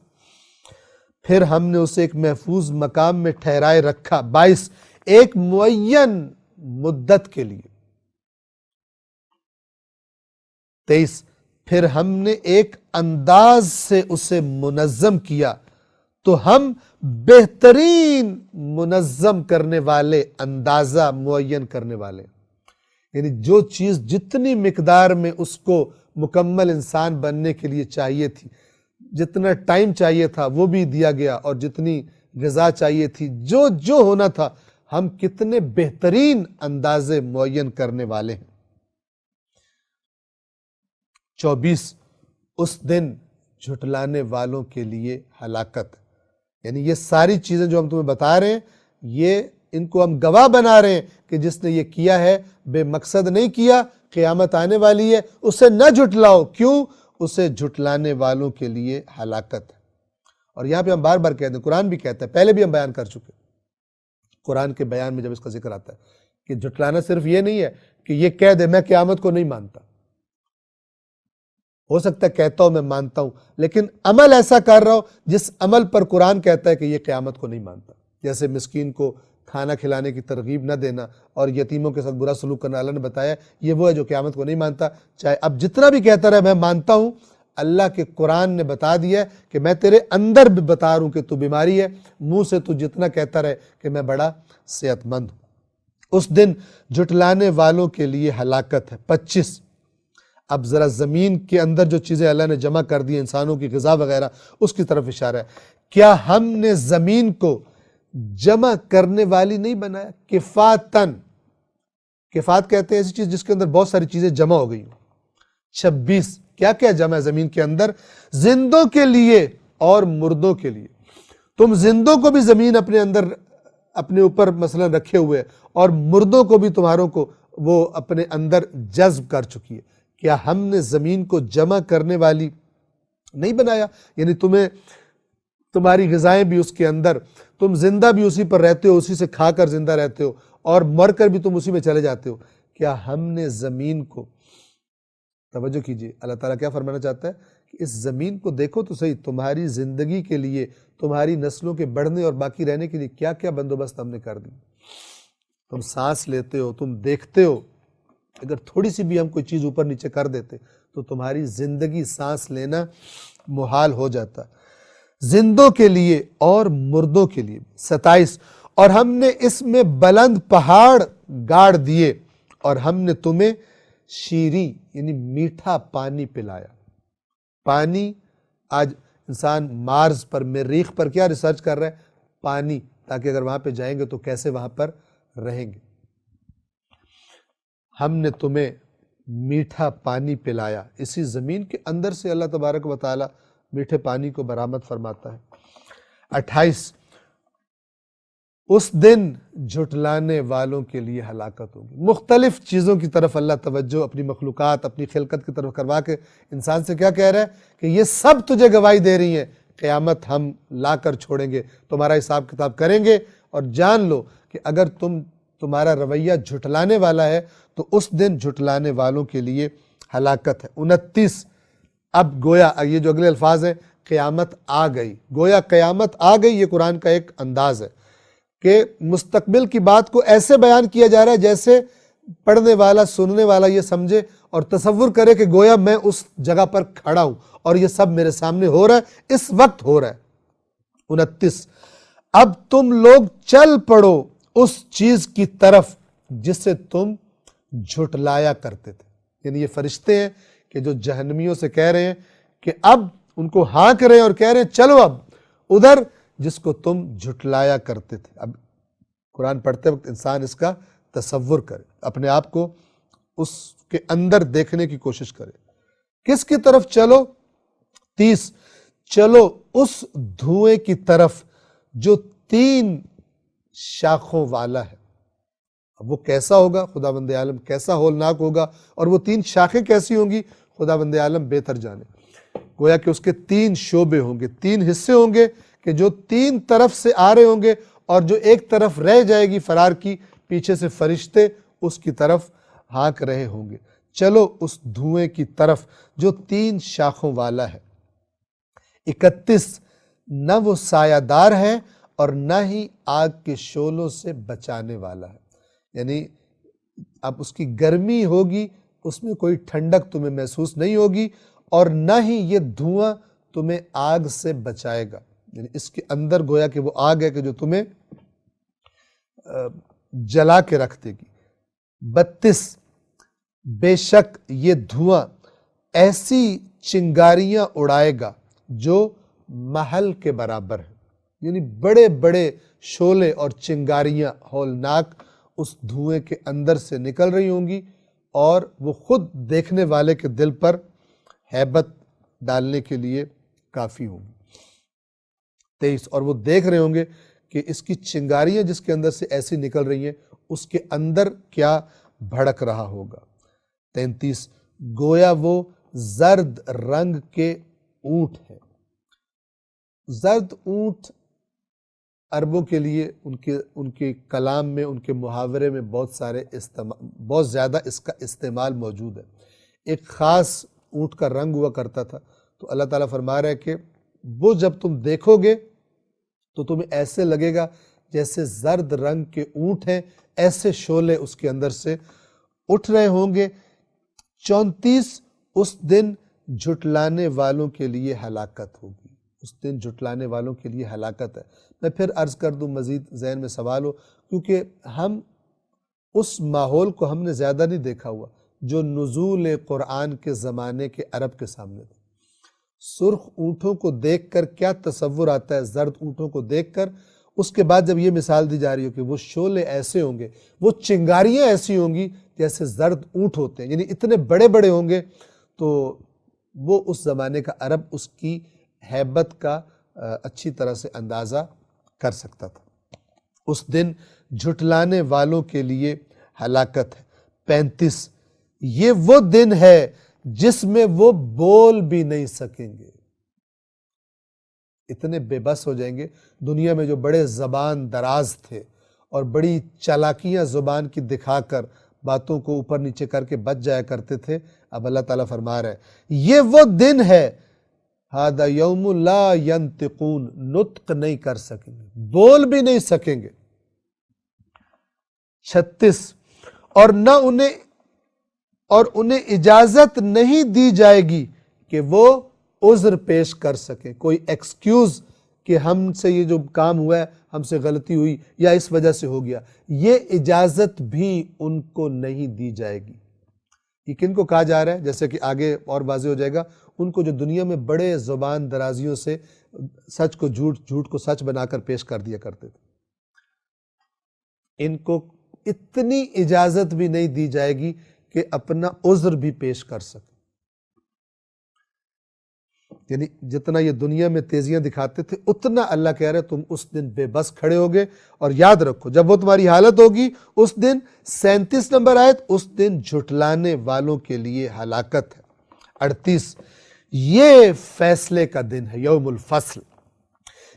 پھر ہم نے اسے ایک محفوظ مقام میں ٹھہرائے رکھا۔ 22 ایک معین مدت کے لیے۔ 23 پھر ہم نے ایک انداز سے اسے منظم کیا تو ہم بہترین منظم کرنے والے، اندازہ معین کرنے والے، یعنی جو چیز جتنی مقدار میں اس کو مکمل انسان بننے کے لیے چاہیے تھی، جتنا ٹائم چاہیے تھا وہ بھی دیا گیا، اور جتنی غذا چاہیے تھی، جو ہونا تھا، ہم کتنے بہترین اندازے معین کرنے والے ہیں۔ 24 اس دن جھٹلانے والوں کے لیے ہلاکت، یعنی یہ ساری چیزیں جو ہم تمہیں بتا رہے ہیں، یہ ان کو ہم گواہ بنا رہے ہیں کہ جس نے یہ کیا ہے بے مقصد نہیں کیا، قیامت آنے والی ہے، اسے نہ جھٹلاؤ۔ کیوں؟ اسے جھٹلانے والوں کے لیے ہلاکت ہے۔ اور یہاں پہ ہم بار بار کہتے ہیں، قرآن بھی کہتا ہے، پہلے بھی ہم بیان کر چکے، قرآن کے بیان میں جب اس کا ذکر آتا ہے کہ جھٹلانا صرف یہ نہیں ہے کہ یہ کہہ دے میں قیامت کو نہیں مانتا، ہو سکتا ہے کہتا ہوں میں مانتا ہوں، لیکن عمل ایسا کر رہا ہو جس عمل پر قرآن کہتا ہے کہ یہ قیامت کو نہیں مانتا، جیسے مسکین کو کھانا کھلانے کی ترغیب نہ دینا اور یتیموں کے ساتھ برا سلوک کرنا۔ اللہ نے بتایا یہ وہ ہے جو قیامت کو نہیں مانتا، چاہے اب جتنا بھی کہتا رہے میں مانتا ہوں، اللہ کے قرآن نے بتا دیا ہے کہ میں تیرے اندر بھی بتا رہا ہوں کہ تو بیماری ہے، منہ سے تو جتنا کہتا رہے کہ میں بڑا صحت مند ہوں۔ اس دن جھٹلانے والوں کے لیے ہلاکت ہے۔ 25، اب ذرا زمین کے اندر جو چیزیں اللہ نے جمع کر دی، انسانوں کی غذا وغیرہ، اس کی طرف اشارہ ہے۔ کیا ہم نے زمین کو جمع کرنے والی نہیں بنایا؟ کفاتن، کفات کہتے ہیں ایسی چیز جس کے اندر بہت ساری چیزیں جمع ہو گئی ہوں۔ 26، کیا کیا جمع ہے زمین کے اندر؟ زندوں کے لیے اور مردوں کے لیے۔ تم زندوں کو بھی زمین اپنے اندر اپنے اوپر مثلا رکھے ہوئے، اور مردوں کو بھی تمہاروں کو وہ اپنے اندر جذب کر چکی ہے۔ کیا ہم نے زمین کو جمع کرنے والی نہیں بنایا؟ یعنی تمہاری غذائیں بھی اس کے اندر، تم زندہ بھی اسی پر رہتے ہو، اسی سے کھا کر زندہ رہتے ہو، اور مر کر بھی تم اسی میں چلے جاتے ہو۔ کیا ہم نے زمین کو، توجہ کیجئے، اللہ تعالیٰ کیا فرمانا چاہتا ہے کہ اس زمین کو دیکھو تو صحیح، تمہاری زندگی کے لیے، تمہاری نسلوں کے بڑھنے اور باقی رہنے کے لیے کیا کیا بندوبست ہم نے کر دی۔ تم سانس لیتے ہو، تم دیکھتے ہو، اگر تھوڑی سی بھی ہم کوئی چیز اوپر نیچے کر دیتے تو تمہاری زندگی، سانس لینا محال ہو جاتا۔ زندوں کے لیے اور مردوں کے لیے۔ 27، اور ہم نے اس میں بلند پہاڑ گاڑ دیے، اور ہم نے تمہیں شیریں یعنی میٹھا پانی پلایا۔ پانی، آج انسان مارس پر، مریخ پر کیا ریسرچ کر رہا ہے؟ پانی، تاکہ اگر وہاں پہ جائیں گے تو کیسے وہاں پر رہیں گے۔ ہم نے تمہیں میٹھا پانی پلایا۔ اسی زمین کے اندر سے اللہ تبارک و تعالی میٹھے پانی کو برآمد فرماتا ہے۔ 28، اس دن جھٹلانے والوں کے لیے ہلاکت ہوگی۔ مختلف چیزوں کی طرف اللہ توجہ اپنی مخلوقات، اپنی خلقت کی طرف کروا کے انسان سے کیا کہہ رہا ہے کہ یہ سب تجھے گواہی دے رہی ہیں، قیامت ہم لا کر چھوڑیں گے، تمہارا حساب کتاب کریں گے، اور جان لو کہ اگر تمہارا رویہ جھٹلانے والا ہے تو اس دن جھٹلانے والوں کے لیے ہلاکت ہے۔ 29، اب گویا یہ جو اگلے الفاظ ہیں، قیامت آ گئی، گویا قیامت آ گئی، یہ قرآن کا ایک انداز ہے کہ مستقبل کی بات کو ایسے بیان کیا جا رہا ہے جیسے پڑھنے والا، سننے والا یہ سمجھے اور تصور کرے کہ گویا میں اس جگہ پر کھڑا ہوں اور یہ سب میرے سامنے ہو رہا ہے، اس وقت ہو رہا ہے۔ 29، اب تم لوگ چل پڑو اس چیز کی طرف جسے تم جھٹلایا کرتے تھے۔ یعنی یہ فرشتے ہیں کہ جو جہنمیوں سے کہہ رہے ہیں کہ اب ان کو ہانک رہے ہیں اور کہہ رہے ہیں چلو اب ادھر جس کو تم جھٹلایا کرتے تھے۔ اب قرآن پڑھتے وقت انسان اس کا تصور کرے، اپنے آپ کو اس کے اندر دیکھنے کی کوشش کرے۔ کس کی طرف چلو؟ 30، چلو اس دھوئیں کی طرف جو 3 شاخوں والا ہے۔ اب وہ کیسا ہوگا؟ خداوند عالم کیسا ہولناک ہوگا، اور وہ 3 شاخیں کیسی ہوں گی؟ خداوند عالم بہتر جانے۔ گویا کہ اس کے 3 شعبے ہوں گے، 3 حصے ہوں گے کہ جو 3 طرف سے آ رہے ہوں گے، اور جو ایک طرف رہ جائے گی فرار کی، پیچھے سے فرشتے اس کی طرف ہانک رہے ہوں گے۔ چلو اس دھوئیں کی طرف جو 3 شاخوں والا ہے۔ 31، نہ وہ سایہ دار ہے اور نہ ہی آگ کے شعلوں سے بچانے والا ہے۔ یعنی اب اس کی گرمی ہوگی، اس میں کوئی ٹھنڈک تمہیں محسوس نہیں ہوگی، اور نہ ہی یہ دھواں تمہیں آگ سے بچائے گا۔ یعنی اس کے اندر گویا کہ وہ آگ ہے کہ جو تمہیں جلا کے رکھ دے گی۔ 32، بے شک یہ دھواں ایسی چنگاریاں اڑائے گا جو محل کے برابر ہے۔ یعنی بڑے بڑے شعلے اور چنگاریاں ہولناک اس دھوئیں کے اندر سے نکل رہی ہوں گی، اور وہ خود دیکھنے والے کے دل پر ہیبت ڈالنے کے لیے کافی ہوں گی۔ 23، اور وہ دیکھ رہے ہوں گے کہ اس کی چنگاریاں جس کے اندر سے ایسی نکل رہی ہیں، اس کے اندر کیا بھڑک رہا ہوگا۔ 33، گویا وہ زرد رنگ کے اونٹ ہے۔ زرد اونٹ عربوں کے لیے ان کے کلام میں، ان کے محاورے میں بہت زیادہ اس کا استعمال موجود ہے۔ ایک خاص اونٹ کا رنگ ہوا کرتا تھا، تو اللہ تعالیٰ فرما رہا ہے کہ وہ جب تم دیکھو گے تو تمہیں ایسے لگے گا جیسے زرد رنگ کے اونٹ ہیں، ایسے شعلے اس کے اندر سے اٹھ رہے ہوں گے۔ 34، اس دن جھٹلانے والوں کے لیے ہلاکت ہوگی، اس دن جھٹلانے والوں کے لیے ہلاکت ہے۔ میں پھر عرض کر دوں، مزید ذہن میں سوال ہو، کیونکہ ہم اس ماحول کو ہم نے زیادہ نہیں دیکھا ہوا جو نزول قرآن کے زمانے کے عرب کے سامنے تھا۔ سرخ اونٹوں کو دیکھ کر کیا تصور آتا ہے، زرد اونٹوں کو دیکھ کر، اس کے بعد جب یہ مثال دی جا رہی ہو کہ وہ شعلے ایسے ہوں گے، وہ چنگاریاں ایسی ہوں گی جیسے زرد اونٹ ہوتے ہیں، یعنی اتنے بڑے بڑے ہوں گے، تو وہ اس زمانے کا عرب اس کی ہیبت کا اچھی طرح سے اندازہ کر سکتا تھا۔ اس دن جھٹلانے والوں کے لیے ہلاکت ہے۔ 35، یہ وہ دن ہے جس میں وہ بول بھی نہیں سکیں گے۔ اتنے بے بس ہو جائیں گے، دنیا میں جو بڑے زبان دراز تھے اور بڑی چالاکیاں زبان کی دکھا کر باتوں کو اوپر نیچے کر کے بچ جایا کرتے تھے، اب اللہ تعالیٰ فرما رہا ہے یہ وہ دن ہے، ھذا یوم لا ینطقون، نطق نہیں کر سکیں گے، بول بھی نہیں سکیں گے۔ 36، اور انہیں اجازت نہیں دی جائے گی کہ وہ عذر پیش کر سکیں، کوئی ایکسکیوز کہ ہم سے یہ جو کام ہوا ہے، ہم سے غلطی ہوئی یا اس وجہ سے ہو گیا، یہ اجازت بھی ان کو نہیں دی جائے گی۔ یہ کن کو کہا جا رہا ہے؟ جیسے کہ آگے اور واضح ہو جائے گا، ان کو جو دنیا میں بڑے زبان درازیوں سے سچ کو جھوٹ، جھوٹ کو سچ بنا کر پیش کر دیا کرتے تھے، ان کو اتنی اجازت بھی نہیں دی جائے گی کہ اپنا عذر بھی پیش کر سکیں۔ یعنی جتنا یہ دنیا میں تیزیاں دکھاتے تھے، اتنا اللہ کہہ رہے تم اس دن بے بس کھڑے ہوگے، اور یاد رکھو جب وہ تمہاری حالت ہوگی اس دن، 37 نمبر آیت، اس دن جھٹلانے والوں کے لیے ہلاکت ہے۔ 38، یہ فیصلے کا دن ہے، یوم الفصل،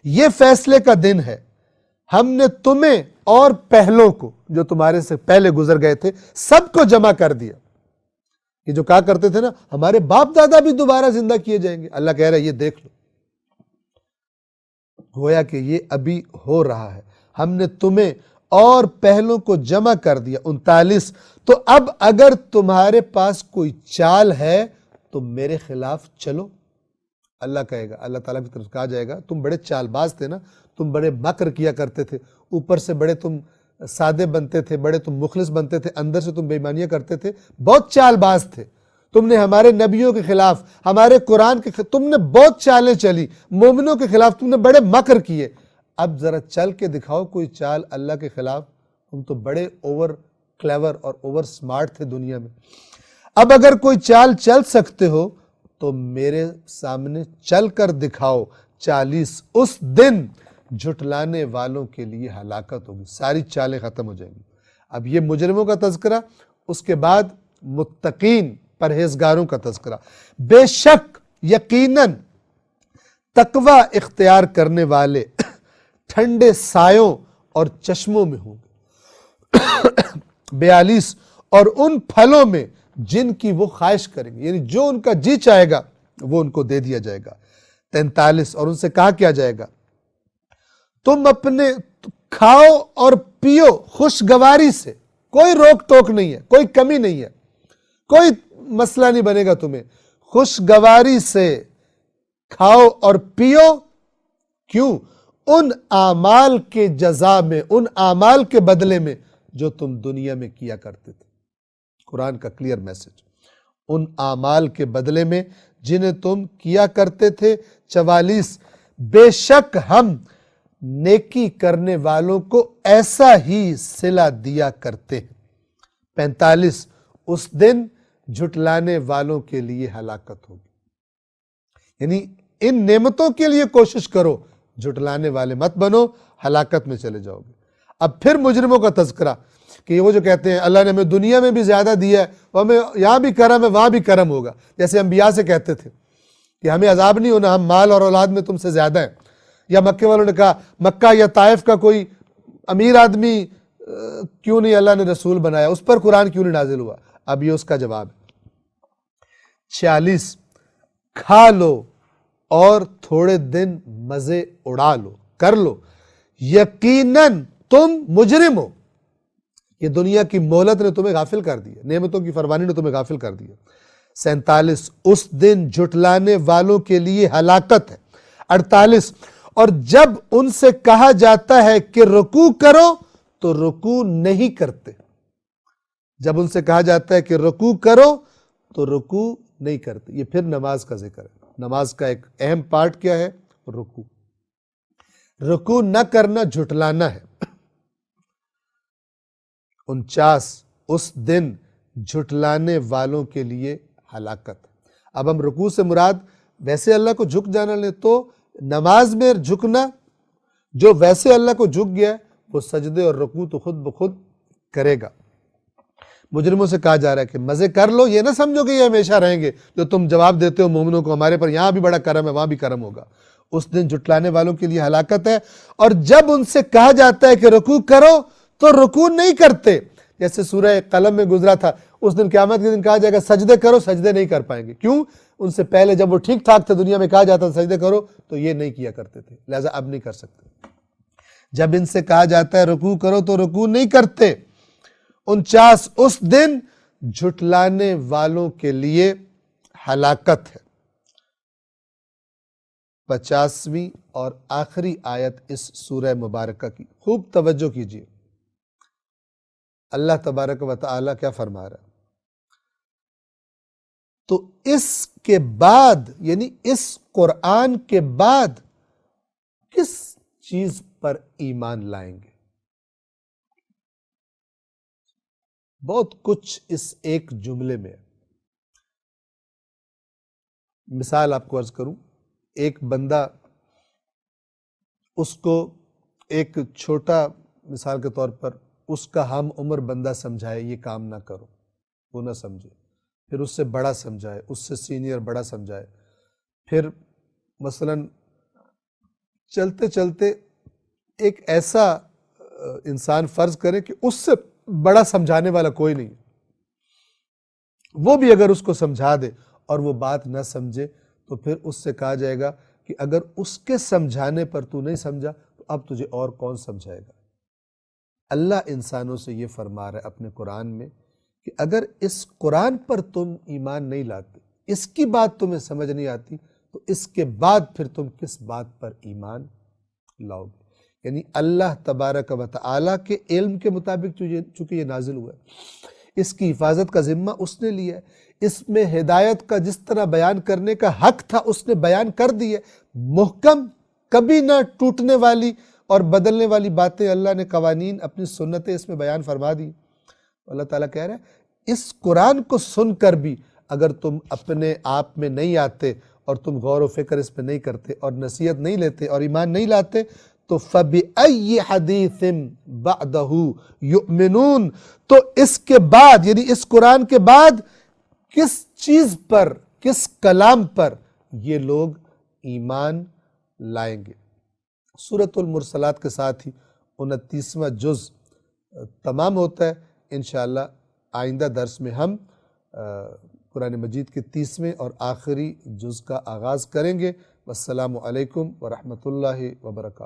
یہ فیصلے کا دن ہے، ہم نے تمہیں اور پہلوں کو جو تمہارے سے پہلے گزر گئے تھے سب کو جمع کر دیا۔ یہ جو کہا کرتے تھے نا ہمارے باپ دادا بھی دوبارہ زندہ کیے جائیں گے، اللہ کہہ رہا ہے یہ دیکھ لو، گویا کہ یہ ابھی ہو رہا ہے، ہم نے تمہیں اور پہلوں کو جمع کر دیا۔ 39، تو اب اگر تمہارے پاس کوئی چال ہے تو میرے خلاف چلو، اللہ کہے گا، اللہ تعالیٰ کی طرف کہا جائے گا تم بڑے چال باز تھے نا، تم بڑے مکر کیا کرتے تھے، اوپر سے بڑے تم سادے بنتے تھے، بڑے تم مخلص بنتے تھے، اندر سے تم بے ایمانیاں کرتے تھے، بہت چال باز تھے، تم نے ہمارے نبیوں کے خلاف، ہمارے قرآن کے خلاف تم نے بہت چالیں چلی، مومنوں کے خلاف تم نے بڑے مکر کیے، اب ذرا چل کے دکھاؤ کوئی چال اللہ کے خلاف، تم تو بڑے اوور کلیور اور اوور سمارٹ تھے دنیا میں، اب اگر کوئی چال چل سکتے ہو تو میرے سامنے چل کر دکھاؤ۔ 40، اس دن جھٹلانے والوں کے لیے ہلاکت ہوگی، ساری چالیں ختم ہو جائیں گی۔ اب یہ مجرموں کا تذکرہ، اس کے بعد متقین پرہیزگاروں کا تذکرہ۔ بے شک یقیناً تقوی اختیار کرنے والے ٹھنڈے سایوں اور چشموں میں ہوں گے۔ 42، اور ان پھلوں میں جن کی وہ خواہش کریں گے، یعنی جو ان کا جی چاہے گا وہ ان کو دے دیا جائے گا۔ 43، اور ان سے کہا کیا جائے گا تم اپنے کھاؤ اور پیو خوشگواری سے، کوئی روک ٹوک نہیں ہے، کوئی کمی نہیں ہے، کوئی مسئلہ نہیں بنے گا تمہیں، خوشگواری سے کھاؤ اور پیو، کیوں؟ ان اعمال کے جزا میں، ان اعمال کے بدلے میں جو تم دنیا میں کیا کرتے تھے۔ قرآن کا کلیئر میسج، ان اعمال کے بدلے میں جنہیں تم کیا کرتے تھے۔ 44، بے شک ہم نیکی کرنے والوں کو ایسا ہی صلہ دیا کرتے ہیں۔ 45، اس دن جھٹلانے والوں کے لیے ہلاکت ہوگی، یعنی ان نعمتوں کے لیے کوشش کرو، جھٹلانے والے مت بنو، ہلاکت میں چلے جاؤ گے۔ اب پھر مجرموں کا تذکرہ کہ وہ جو کہتے ہیں اللہ نے ہمیں دنیا میں بھی زیادہ دیا ہے، اور ہمیں یہاں بھی کرم ہے وہاں بھی کرم ہوگا، جیسے انبیاء سے کہتے تھے کہ ہمیں عذاب نہیں ہونا، ہم مال اور اولاد میں تم سے زیادہ ہیں، یا مکے والوں نے کہا مکہ یا طائف کا کوئی امیر آدمی کیوں نہیں اللہ نے رسول بنایا، اس پر قرآن کیوں نہیں نازل ہوا؟ اب یہ اس کا جواب ہے۔ 46، کھا لو اور تھوڑے دن مزے اڑا لو، کر لو، یقیناً تم مجرم ہو، یہ دنیا کی مہلت نے تمہیں غافل کر دیا، نعمتوں کی فروانی نے تمہیں غافل کر دیا۔ 47 اس دن جھٹلانے والوں کے لیے ہلاکت ہے۔ 48 اور جب ان سے کہا جاتا ہے کہ رکوع کرو تو رکوع نہیں کرتے۔ جب ان سے کہا جاتا ہے کہ رکوع کرو تو رکوع نہیں کرتے۔ یہ پھر نماز کا ذکر ہے۔ نماز کا ایک اہم پارٹ کیا ہے؟ رکوع۔ رکوع نہ کرنا جھٹلانا ہے۔ 49 اس دن جھٹلانے والوں کے لیے ہلاکت۔ اب ہم رکوع سے مراد ویسے اللہ کو جھک جانا لیں تو نماز میں جھکنا، جو ویسے اللہ کو جھک گیا ہے وہ سجدے اور رکوع تو خود بخود کرے گا۔ مجرموں سے کہا جا رہا ہے کہ مزے کر لو، یہ نہ سمجھو کہ یہ ہمیشہ رہیں گے، جو تم جواب دیتے ہو مومنوں کو ہمارے پر یہاں بھی بڑا کرم ہے وہاں بھی کرم ہوگا۔ اس دن جھٹلانے والوں کے لیے ہلاکت ہے۔ اور جب ان سے کہا جاتا ہے کہ رکوع کرو تو رکوع نہیں کرتے، جیسے سورہ قلم میں گزرا تھا، اس دن قیامت کے دن کہا جائے گا سجدے کرو، سجدے نہیں کر پائیں گے۔ کیوں؟ ان سے پہلے جب وہ ٹھیک ٹھاک تھے، دنیا میں کہا جاتا تھا سجدے کرو تو یہ نہیں کیا کرتے تھے، لہذا اب نہیں کر سکتے۔ جب ان سے کہا جاتا ہے رکوع کرو تو رکوع نہیں کرتے۔ 49 اس دن جھٹلانے والوں کے لیے ہلاکت ہے۔ 50ویں اور آخری آیت اس سورہ مبارکہ کی، خوب توجہ کیجیے۔ اللہ تبارک و تعالی کیا فرما رہا ہے؟ تو اس کے بعد، یعنی اس قرآن کے بعد کس چیز پر ایمان لائیں گے؟ بہت کچھ اس ایک جملے میں ہے۔ مثال آپ کو عرض کروں، ایک بندہ، اس کو ایک چھوٹا، مثال کے طور پر اس کا ہم عمر بندہ سمجھائے یہ کام نہ کرو، وہ نہ سمجھے، پھر اس سے بڑا سمجھائے، اس سے سینئر بڑا سمجھائے، پھر مثلاً چلتے چلتے ایک ایسا انسان فرض کرے کہ اس سے بڑا سمجھانے والا کوئی نہیں، وہ بھی اگر اس کو سمجھا دے اور وہ بات نہ سمجھے تو پھر اس سے کہا جائے گا کہ اگر اس کے سمجھانے پر تو نہیں سمجھا تو اب تجھے اور کون سمجھائے گا۔ اللہ انسانوں سے یہ فرما رہا ہے اپنے قرآن میں کہ اگر اس قرآن پر تم ایمان نہیں لاتے، اس کی بات تمہیں سمجھ نہیں آتی، تو اس کے بعد پھر تم کس بات پر ایمان لاؤ گے؟ یعنی اللہ تبارک و تعالیٰ کے علم کے مطابق چونکہ یہ نازل ہوا ہے، اس کی حفاظت کا ذمہ اس نے لیا ہے، اس میں ہدایت کا جس طرح بیان کرنے کا حق تھا اس نے بیان کر دی ہے، محکم، کبھی نہ ٹوٹنے والی اور بدلنے والی باتیں اللہ نے قوانین، اپنی سنتیں اس میں بیان فرما دی۔ اللہ تعالیٰ کہہ رہے ہیں اس قرآن کو سن کر بھی اگر تم اپنے آپ میں نہیں آتے اور تم غور و فکر اس پہ نہیں کرتے اور نصیحت نہیں لیتے اور ایمان نہیں لاتے تو فَبِأَيِّ حَدِيثٍ بَعْدَهُ يُؤْمِنُونَ، تو اس کے بعد، یعنی اس قرآن کے بعد کس چیز پر، کس کلام پر یہ لوگ ایمان لائیں گے؟ سورۃ المرسلات کے ساتھ ہی 29واں جز تمام ہوتا ہے۔ انشاءاللہ آئندہ درس میں ہم قرآن مجید کے 30ویں اور آخری جز کا آغاز کریں گے۔ والسلام علیکم ورحمۃ اللہ وبرکاتہ۔